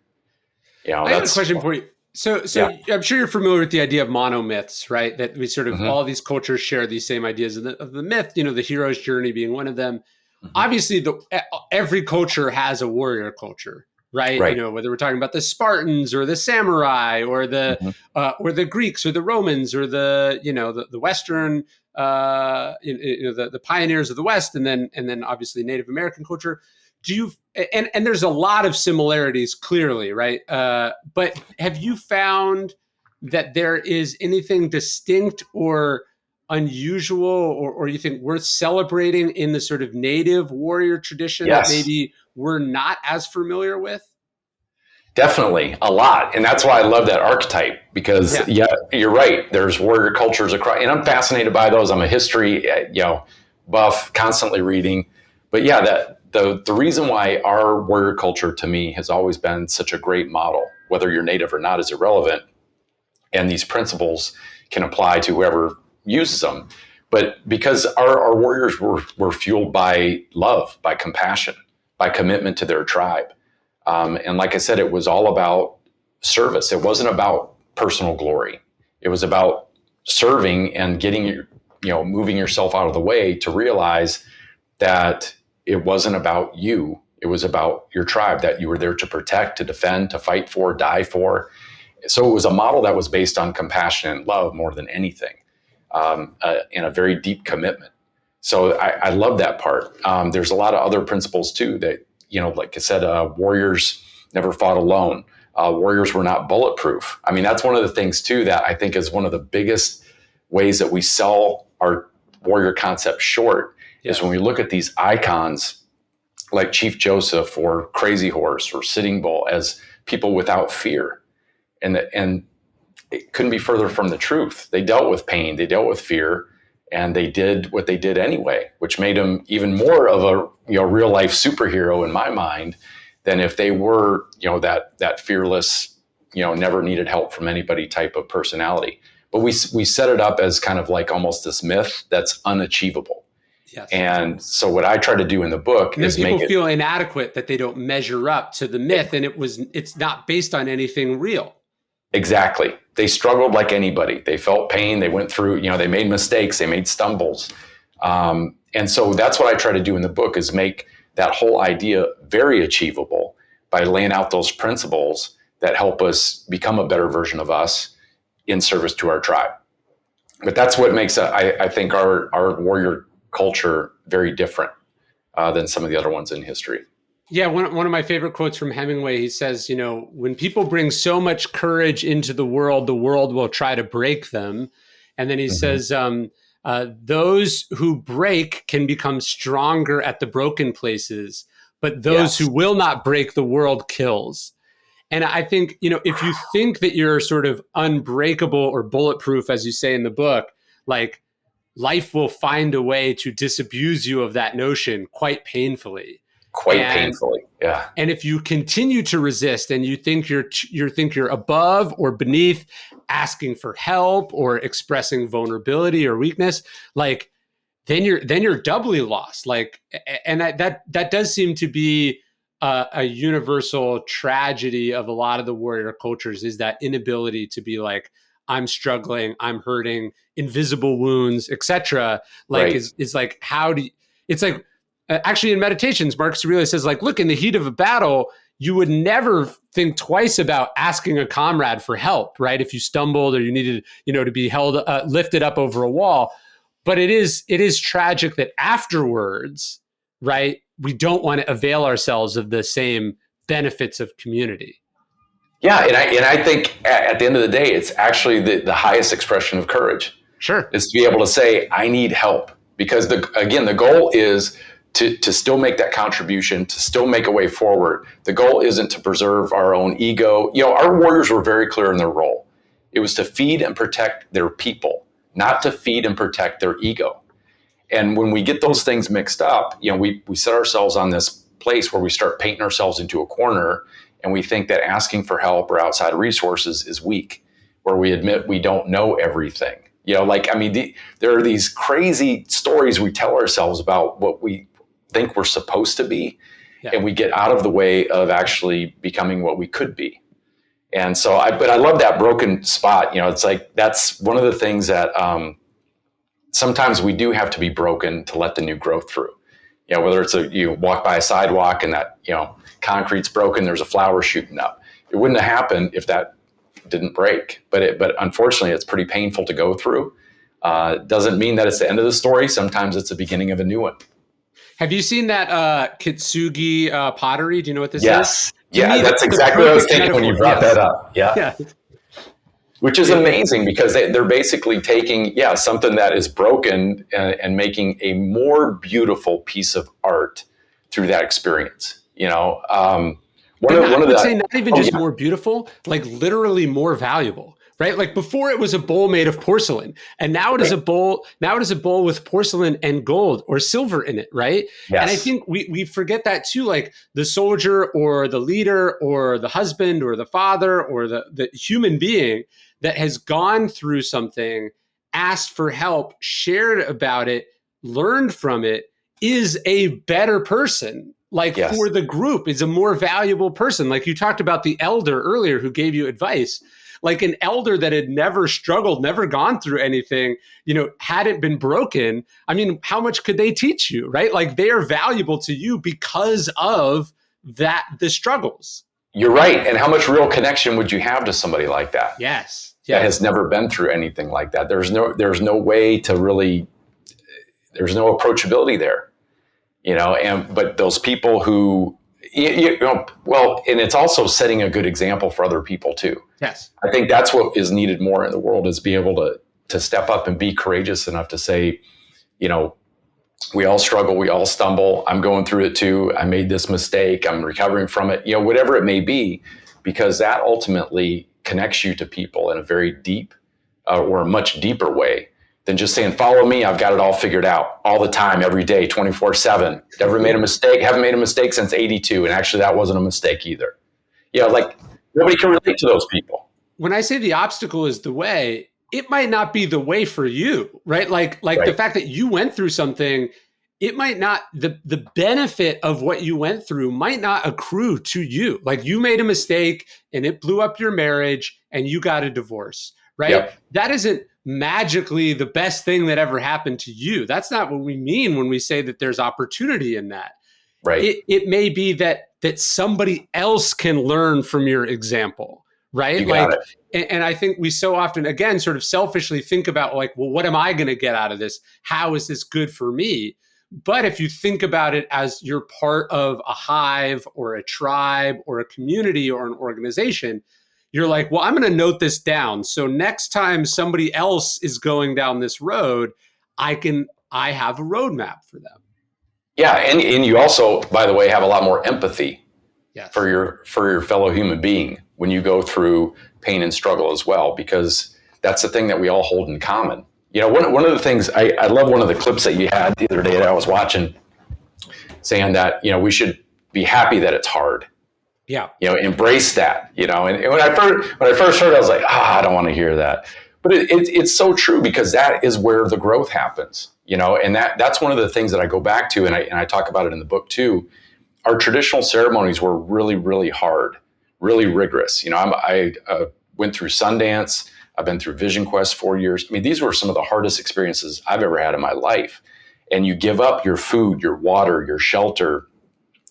I have a question for you. So I'm sure you're familiar with the idea of monomyths, right? That we sort of, all these cultures share these same ideas of the myth, the hero's journey being one of them. Mm-hmm. Obviously, every culture has a warrior culture. Right. Whether we're talking about the Spartans or the samurai or the Greeks or the Romans or the Western, the pioneers of the West, and then obviously Native American culture. And there's a lot of similarities, clearly, right? But have you found that there is anything distinct or unusual or you think worth celebrating in the sort of native warrior tradition that maybe we're not as familiar with? Definitely a lot. And that's why I love that archetype because yeah, you're right. There's warrior cultures across, and I'm fascinated by those. I'm a history, buff, constantly reading. But yeah, that the reason why our warrior culture to me has always been such a great model, whether you're native or not, is irrelevant. And these principles can apply to whoever uses them. But because our warriors were fueled by love, by compassion, by commitment to their tribe. And like I said, it was all about service. It wasn't about personal glory. It was about serving and moving yourself out of the way to realize that it wasn't about you. It was about your tribe that you were there to protect, to defend, to fight for, die for. So it was a model that was based on compassion and love more than anything, and a very deep commitment. So I love that part. There's a lot of other principles too that, like I said, warriors never fought alone. Warriors were not bulletproof. I mean, that's one of the things too that I think is one of the biggest ways that we sell our warrior concept short is when we look at these icons like Chief Joseph or Crazy Horse or Sitting Bull as people without fear. And it couldn't be further from the truth. They dealt with pain, they dealt with fear, and they did what they did anyway, which made them even more of a real life superhero in my mind than if they were that fearless, never needed help from anybody type of personality. But we set it up as kind of like almost this myth that's unachievable. Yes. And so what I try to do in the book is make people feel inadequate, that they don't measure up to the myth, and it's not based on anything real. Exactly. They struggled like anybody. They felt pain. They went through, they made mistakes. They made stumbles. And so that's what I try to do in the book is make that whole idea very achievable by laying out those principles that help us become a better version of us in service to our tribe. But that's what makes, I think, our warrior culture very different than some of the other ones in history. Yeah, one of my favorite quotes from Hemingway, he says, when people bring so much courage into the world will try to break them. And then he says, those who break can become stronger at the broken places, but those who will not break the world kills. And I think, if you think that you're sort of unbreakable or bulletproof, as you say in the book, like life will find a way to disabuse you of that notion quite painfully. Painfully, yeah. And if you continue to resist and you think you're above or beneath asking for help or expressing vulnerability or weakness, like then you're doubly lost. Like, and that does seem to be a universal tragedy of a lot of the warrior cultures, is that inability to be like, I'm struggling, I'm hurting, invisible wounds, etc. Like, is like, how do you, it's like. Actually, in Meditations, Marcus Aurelius says, like, look, in the heat of a battle, you would never think twice about asking a comrade for help, right? If you stumbled or you needed, to be lifted up over a wall. But it is tragic that afterwards, right, we don't want to avail ourselves of the same benefits of community. Yeah, and I think at the end of the day, it's actually the highest expression of courage. Sure, is to be able to say, I need help, because the goal is to still make that contribution, to still make a way forward. The goal isn't to preserve our own ego. Our warriors were very clear in their role. It was to feed and protect their people, not to feed and protect their ego. And when we get those things mixed up, we set ourselves on this place where we start painting ourselves into a corner, and we think that asking for help or outside resources is weak, where we admit we don't know everything. There are these crazy stories we tell ourselves about what we think we're supposed to be, and we get out of the way of actually becoming what we could be. And so but I love that broken spot. It's like, that's one of the things that sometimes we do have to be broken to let the new growth through. Whether it's you walk by a sidewalk and that, concrete's broken, there's a flower shooting up. It wouldn't have happened if that didn't break, but unfortunately it's pretty painful to go through. Doesn't mean that it's the end of the story. Sometimes it's the beginning of a new one. Have you seen that Kintsugi pottery? Do you know what this is? Yes. Yeah, that's exactly what I was thinking when you brought that up. Yeah. Which is amazing, because they're basically taking, something that is broken and making a more beautiful piece of art through that experience. I would say not even just more beautiful, like literally more valuable, right? Like before it was a bowl made of porcelain, and now it is a bowl. Now it is a bowl with porcelain and gold or silver in it, right? Yes. And I think we forget that too. Like the soldier or the leader or the husband or the father or the human being that has gone through something, asked for help, shared about it, learned from it, is a better person. Like for the group, is a more valuable person. Like you talked about the elder earlier who gave you advice. Like an elder that had never struggled, never gone through anything, hadn't been broken. I mean, how much could they teach you, right? Like they are valuable to you because of the struggles. You're right. And how much real connection would you have to somebody like that? Yes. That has never been through anything like that. There's no way to really, there's no approachability there. But those people who, and it's also setting a good example for other people too. Yes. I think that's what is needed more in the world, is be able to step up and be courageous enough to say, we all struggle, we all stumble. I'm going through it too. I made this mistake. I'm recovering from it, whatever it may be, because that ultimately connects you to people in a very deep or a much deeper way than just saying, follow me, I've got it all figured out all the time, every day, 24/7. Never made a mistake, haven't made a mistake since 82. And actually that wasn't a mistake either. Like nobody can relate to those people. When I say the obstacle is the way, it might not be the way for you, right? Like right. The fact that you went through something, it might not, the benefit of what you went through might not accrue to you. Like you made a mistake and it blew up your marriage and you got a divorce, right? Yep. That isn't magically the best thing that ever happened to you. That's not what we mean when we say that there's opportunity in that. Right. It may be that somebody else can learn from your example, right? And I think we so often, again, sort of selfishly think about like, well, what am I going to get out of this? How is this good for me? But if you think about it as you're part of a hive or a tribe or a community or an organization, you're like, well, I'm going to note this down. So next time somebody else is going down this road, I have a roadmap for them. Yeah. And you also, by the way, have a lot more empathy for your fellow human being when you go through pain and struggle as well, because that's the thing that we all hold in common. One of the things, I love one of the clips that you had the other day that I was watching, saying that, we should be happy that it's hard. Yeah. Embrace that, and when I first heard it, I was like, I don't want to hear that. But it's so true, because that is where the growth happens, and that's one of the things that I go back to. And I talk about it in the book too. Our traditional ceremonies were really, really hard, really rigorous. I went through Sundance. I've been through Vision Quest 4 years. I mean, these were some of the hardest experiences I've ever had in my life. And you give up your food, your water, your shelter,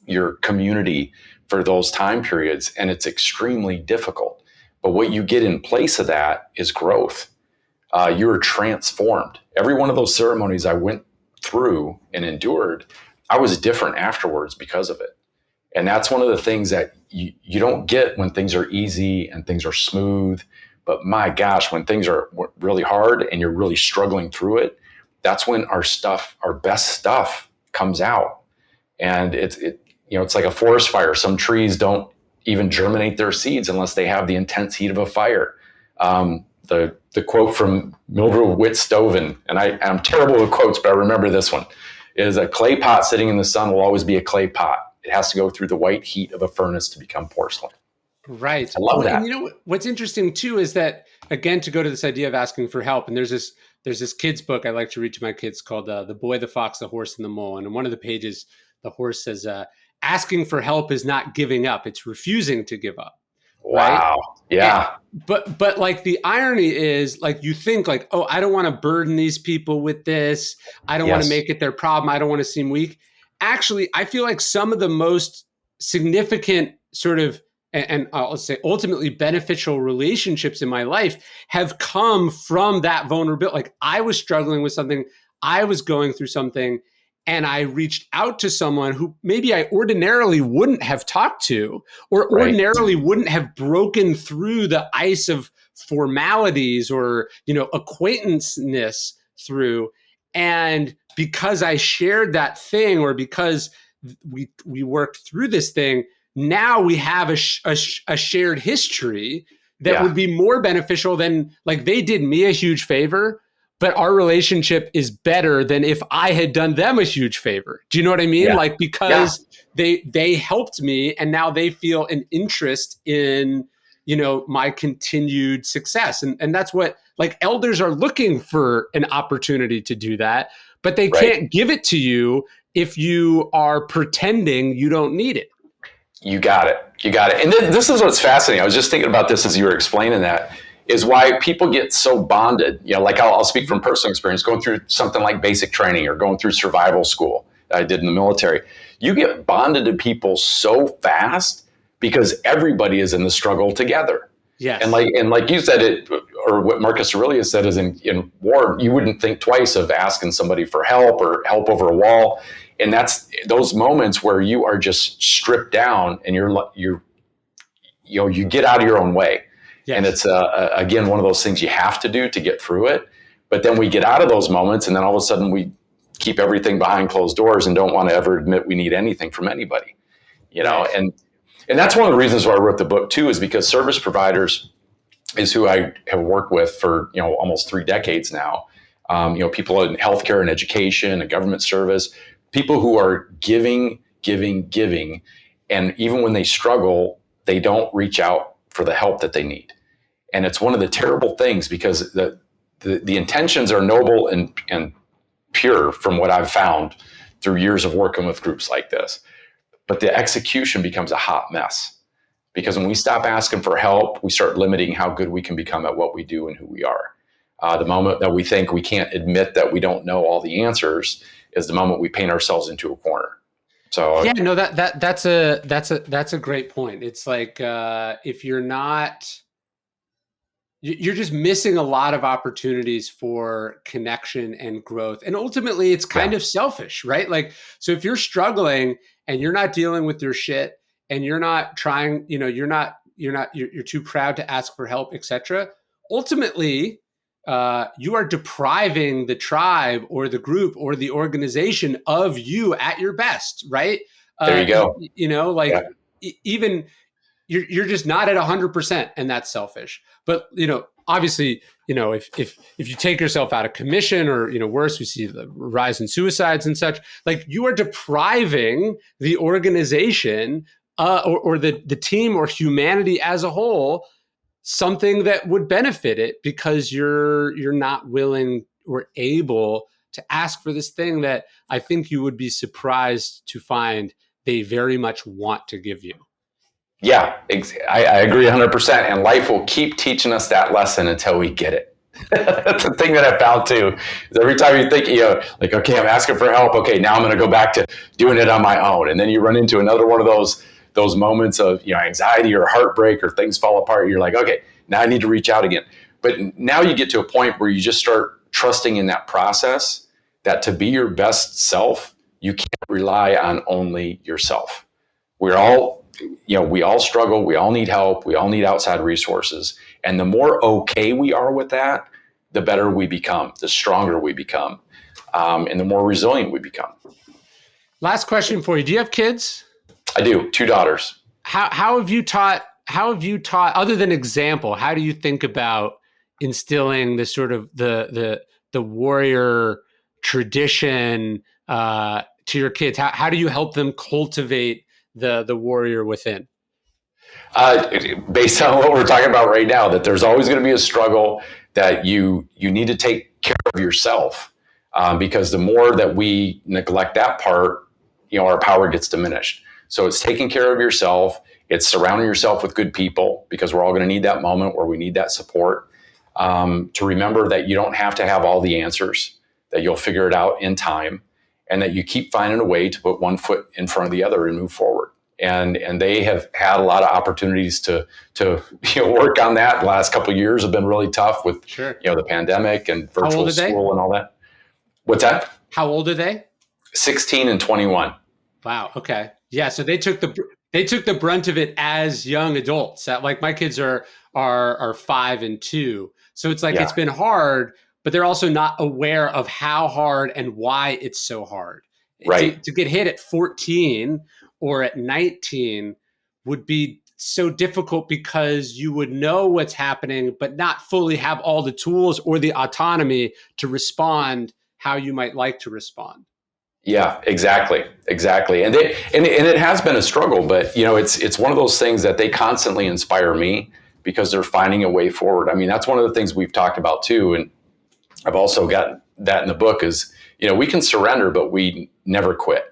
your community for those time periods, and it's extremely difficult. But what you get in place of that is growth. You're transformed. Every one of those ceremonies I went through and endured, I was different afterwards because of it. And that's one of the things that you don't get when things are easy and things are smooth. But my gosh, when things are really hard and you're really struggling through it, that's when our best stuff comes out. And it's like a forest fire. Some trees don't even germinate their seeds unless they have the intense heat of a fire. The quote from Mildred Witt-Stoven, and I'm terrible with quotes, but I remember this one, is a clay pot sitting in the sun will always be a clay pot. It has to go through the white heat of a furnace to become porcelain. Right. I love that. And what's interesting too is that, again, to go to this idea of asking for help, and there's this kid's book I like to read to my kids called The Boy, the Fox, the Horse, and the Mole. And in one of the pages, the horse says, asking for help is not giving up. It's refusing to give up. Wow. Right? Yeah. But like the irony is, like, you think like, oh, I don't want to burden these people with this. I don't want to make it their problem. I don't want to seem weak. Actually, I feel like some of the most significant sort of, and I'll say ultimately beneficial relationships in my life have come from that vulnerability. Like I was struggling with something, I was going through something, and I reached out to someone who maybe I ordinarily wouldn't have talked to, or ordinarily wouldn't have broken through the ice of formalities or, acquaintanceness through. And because I shared that thing, or because we worked through this thing, now we have a shared history that would be more beneficial than, like, they did me a huge favor, but our relationship is better than if I had done them a huge favor. Do you know what I mean? Yeah. Like, because they helped me, and now they feel an interest in, my continued success. And that's what, like, elders are looking for, an opportunity to do that, but they can't give it to you if you are pretending you don't need it. You got it. And this is what's fascinating. I was just thinking about this as you were explaining that, is why people get so bonded. Like I'll speak from personal experience, going through something like basic training or going through survival school that I did in the military. You get bonded to people so fast because everybody is in the struggle together. Yes. And like you said, it, or what Marcus Aurelius said, is in war, you wouldn't think twice of asking somebody for help or help over a wall. And that's those moments where you are just stripped down and you get out of your own way. Yes. And it's again, one of those things you have to do to get through it. But then we get out of those moments, and then all of a sudden we keep everything behind closed doors and don't want to ever admit we need anything from anybody, Yes. And that's one of the reasons why I wrote the book too, is because service providers is who I have worked with for, almost 3 decades now. People in healthcare and education and government service, people who are giving. And even when they struggle, they don't reach out for the help that they need. And it's one of the terrible things, because the intentions are noble and pure from what I've found through years of working with groups like this. But the execution becomes a hot mess, because when we stop asking for help, we start limiting how good we can become at what we do and who we are. The moment that we think we can't admit that we don't know all the answers is the moment we paint ourselves into a corner. So yeah, no, that's a great point. It's like, if you're just missing a lot of opportunities for connection and growth. And ultimately it's kind of selfish, right? Like, so if you're struggling and you're not dealing with your shit, and you're not trying, you're too proud to ask for help, etc. Ultimately, you are depriving the tribe or the group or the organization of you at your best, right? There you go. Even you're just not at 100%, and that's selfish. But obviously, if you take yourself out of commission, or worse, we see the rise in suicides and such. Like, you are depriving the organization or the team or humanity as a whole something that would benefit it, because you're not willing or able to ask for this thing that I think you would be surprised to find they very much want to give you. Yeah, I agree 100%. And life will keep teaching us that lesson until we get it. That's the thing that I found too. Is every time you think, like, okay, I'm asking for help. Okay, now I'm going to go back to doing it on my own. And then you run into another one of those moments of anxiety or heartbreak, or things fall apart. You're like, okay, now I need to reach out again. But now you get to a point where you just start trusting in that process, that to be your best self, you can't rely on only yourself. We all struggle. We all need help. We all need outside resources. And the more okay we are with that, the better we become, the stronger we become, and the more resilient we become. Last question for you. Do you have kids? I do. 2 daughters. How have you taught, other than example, how do you think about instilling the sort of the warrior tradition to your kids? How do you help them cultivate the warrior within? Based on what we're talking about right now, that there's always going to be a struggle, that you need to take care of yourself, because the more that we neglect that part, our power gets diminished. So it's taking care of yourself. It's surrounding yourself with good people, because we're all going to need that moment where we need that support, to remember that you don't have to have all the answers, that you'll figure it out in time, and that you keep finding a way to put one foot in front of the other and move forward. And they have had a lot of opportunities to work on that. The last couple of years have been really tough with the pandemic and virtual school and all that. What's that? How old are they? 16 and 21. Wow. Okay. Yeah. So they took the brunt of it as young adults. Like, my kids are 5 and 2. So it's like, it's been hard, but they're also not aware of how hard and why it's so hard. Right. To get hit at 14 or at 19 would be so difficult because you would know what's happening, but not fully have all the tools or the autonomy to respond how you might like to respond. Yeah, exactly. And it has been a struggle, but it's one of those things that they constantly inspire me because they're finding a way forward. I mean, that's one of the things we've talked about too. And I've also got that in the book is, we can surrender, but we never quit.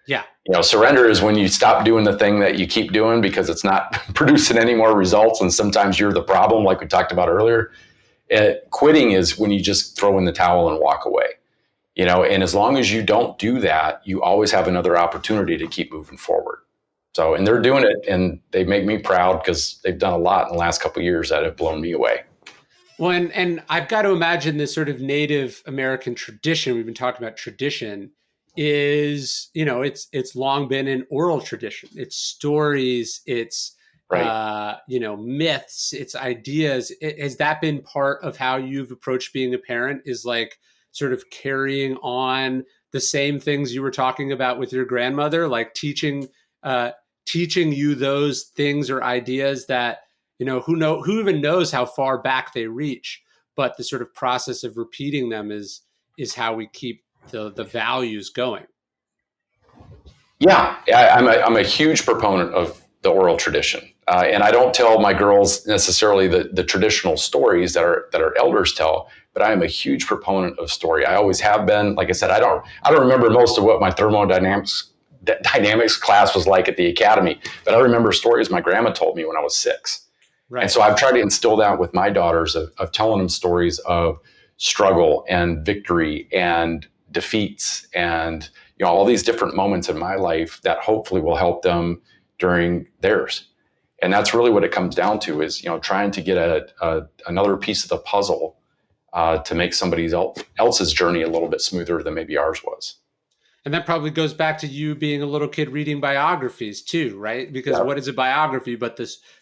Yeah. Surrender is when you stop doing the thing that you keep doing because it's not producing any more results. And sometimes you're the problem, like we talked about earlier. Quitting is when you just throw in the towel and walk away. And as long as you don't do that, you always have another opportunity to keep moving forward. So, and they're doing it, and they make me proud because they've done a lot in the last couple of years that have blown me away. Well, and I've got to imagine this sort of Native American tradition, we've been talking about tradition, is, it's long been an oral tradition. It's stories, it's, right. Myths, it's ideas. Has that been part of how you've approached being a parent, is like sort of carrying on the same things you were talking about with your grandmother, like teaching you those things or ideas that, who even knows how far back they reach, but the sort of process of repeating them is how we keep the values going. Yeah, I'm a huge proponent of the oral tradition, and I don't tell my girls necessarily the traditional stories that our elders tell, but I am a huge proponent of story. I always have been. Like I said, I don't remember most of what my thermodynamics class was like at the academy, but I remember stories my grandma told me when I was 6. Right. And so I've tried to instill that with my daughters of telling them stories of struggle and victory and defeats and all these different moments in my life that hopefully will help them during theirs. And that's really what it comes down to is trying to get another piece of the puzzle to make somebody else's journey a little bit smoother than maybe ours was. And that probably goes back to you being a little kid reading biographies too, right? Because what is a biography but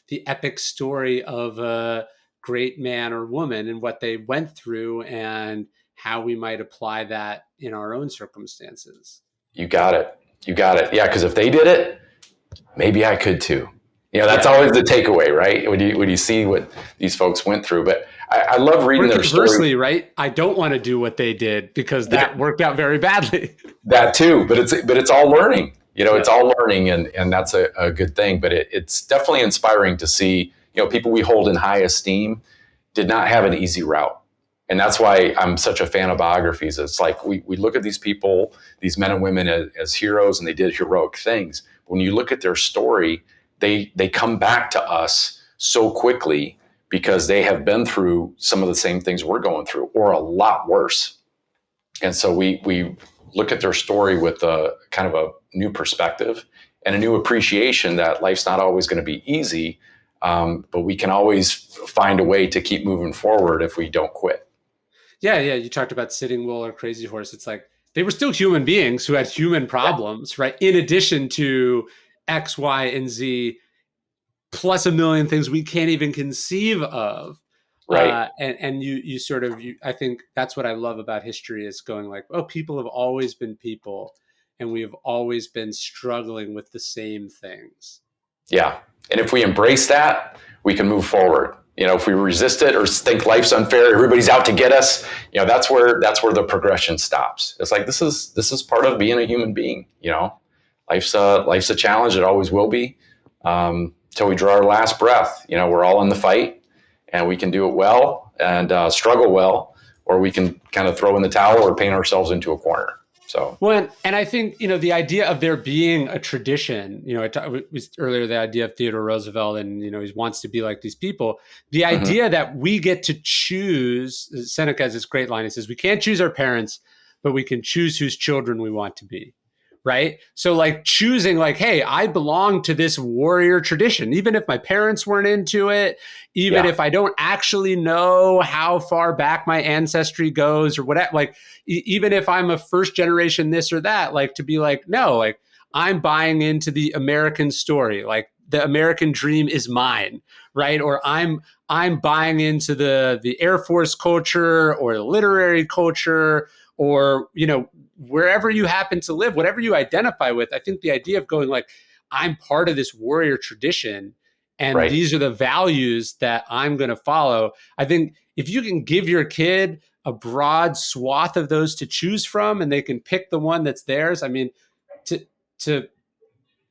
the epic story of a great man or woman and what they went through and how we might apply that in our own circumstances. You got it. Yeah, because if they did it, maybe I could too. That's always the takeaway, right? When you see what these folks went through. But I love reading their story. Conversely, right? I don't want to do what they did because that worked out very badly. That too, but it's all learning. It's all learning, and that's a good thing. But it's definitely inspiring to see people we hold in high esteem did not have an easy route. And that's why I'm such a fan of biographies. It's like we look at these people, these men and women as heroes, and they did heroic things. When you look at their story, they come back to us so quickly because they have been through some of the same things we're going through, or a lot worse. And so we look at their story with a kind of a new perspective and a new appreciation that life's not always going to be easy, but we can always find a way to keep moving forward if we don't quit. Yeah. You talked about Sitting Bull or Crazy Horse. It's like they were still human beings who had human problems, right? In addition to X, Y, and Z, plus a million things we can't even conceive of. Right. And you sort of, I think that's what I love about history is going like, oh, people have always been people and we have always been struggling with the same things. Yeah. And if we embrace that, we can move forward. If we resist it or think life's unfair, everybody's out to get us, that's where the progression stops. It's like, this is part of being a human being. Life's a challenge. It always will be. Till we draw our last breath, we're all in the fight, and we can do it well and struggle well, or we can kind of throw in the towel or paint ourselves into a corner. So, well, and I think, the idea of there being a tradition, it was earlier, the idea of Theodore Roosevelt and, he wants to be like these people. The idea that we get to choose, Seneca has this great line. He says, we can't choose our parents, but we can choose whose children we want to be. Right. So like choosing like, hey, I belong to this warrior tradition, even if my parents weren't into it, even if I don't actually know how far back my ancestry goes or whatever, like even if I'm a first generation, this or that, like to be like, no, like I'm buying into the American story. Like the American dream is mine. Right. Or I'm buying into the Air Force culture or the literary culture or, wherever you happen to live, whatever you identify with. I think the idea of going like, I'm part of this warrior tradition, and Right. these are the values that I'm going to follow. I think if you can give your kid a broad swath of those to choose from, and they can pick the one that's theirs, I mean, to to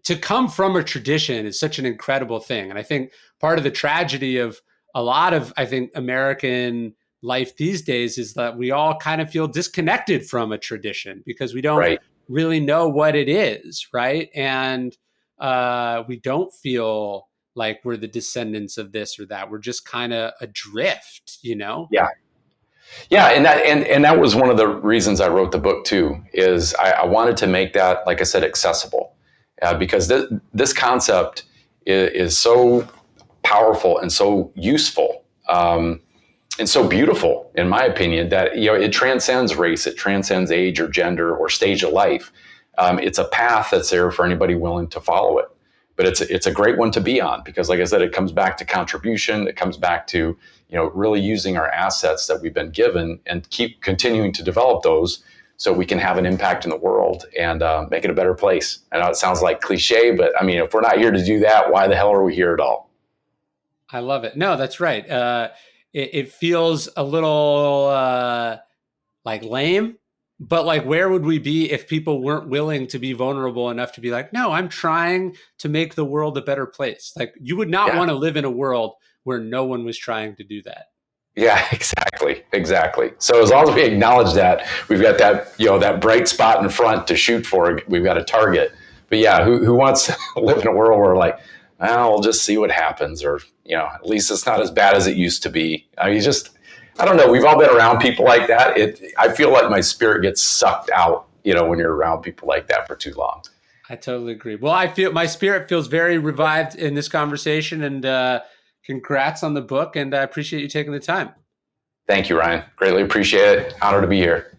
to come from a tradition is such an incredible thing. And I think part of the tragedy of a lot of, I think, American life these days is that we all kind of feel disconnected from a tradition because we don't Right. really know what it is, right? And we don't feel like we're the descendants of this or that. We're just kind of adrift, you know? Yeah. Yeah, and that was one of the reasons I wrote the book too. Is I wanted to make that, like I said, accessible, because this concept is so powerful and so useful, and so beautiful, in my opinion, that it transcends race, it transcends age or gender or stage of life. It's a path that's there for anybody willing to follow it. But it's a great one to be on because, like I said, it comes back to contribution. It comes back to really using our assets that we've been given and keep continuing to develop those so we can have an impact in the world and make it a better place. I know it sounds like cliche, but I mean, if we're not here to do that, why the hell are we here at all? I love it. No, that's right. It feels a little like lame, but like, where would we be if people weren't willing to be vulnerable enough to be like, no, I'm trying to make the world a better place. Like, you would not Yeah. want to live in a world where no one was trying to do that. Yeah, exactly. So as long as we acknowledge that, we've got that, that bright spot in front to shoot for. We've got a target. But yeah, who wants to live in a world where like, well, we'll just see what happens, or at least it's not as bad as it used to be. I mean, I don't know. We've all been around people like that. I feel like my spirit gets sucked out, when you're around people like that for too long. I totally agree. Well, I feel my spirit feels very revived in this conversation, and congrats on the book. And I appreciate you taking the time. Thank you, Ryan. Greatly appreciate it. Honor to be here.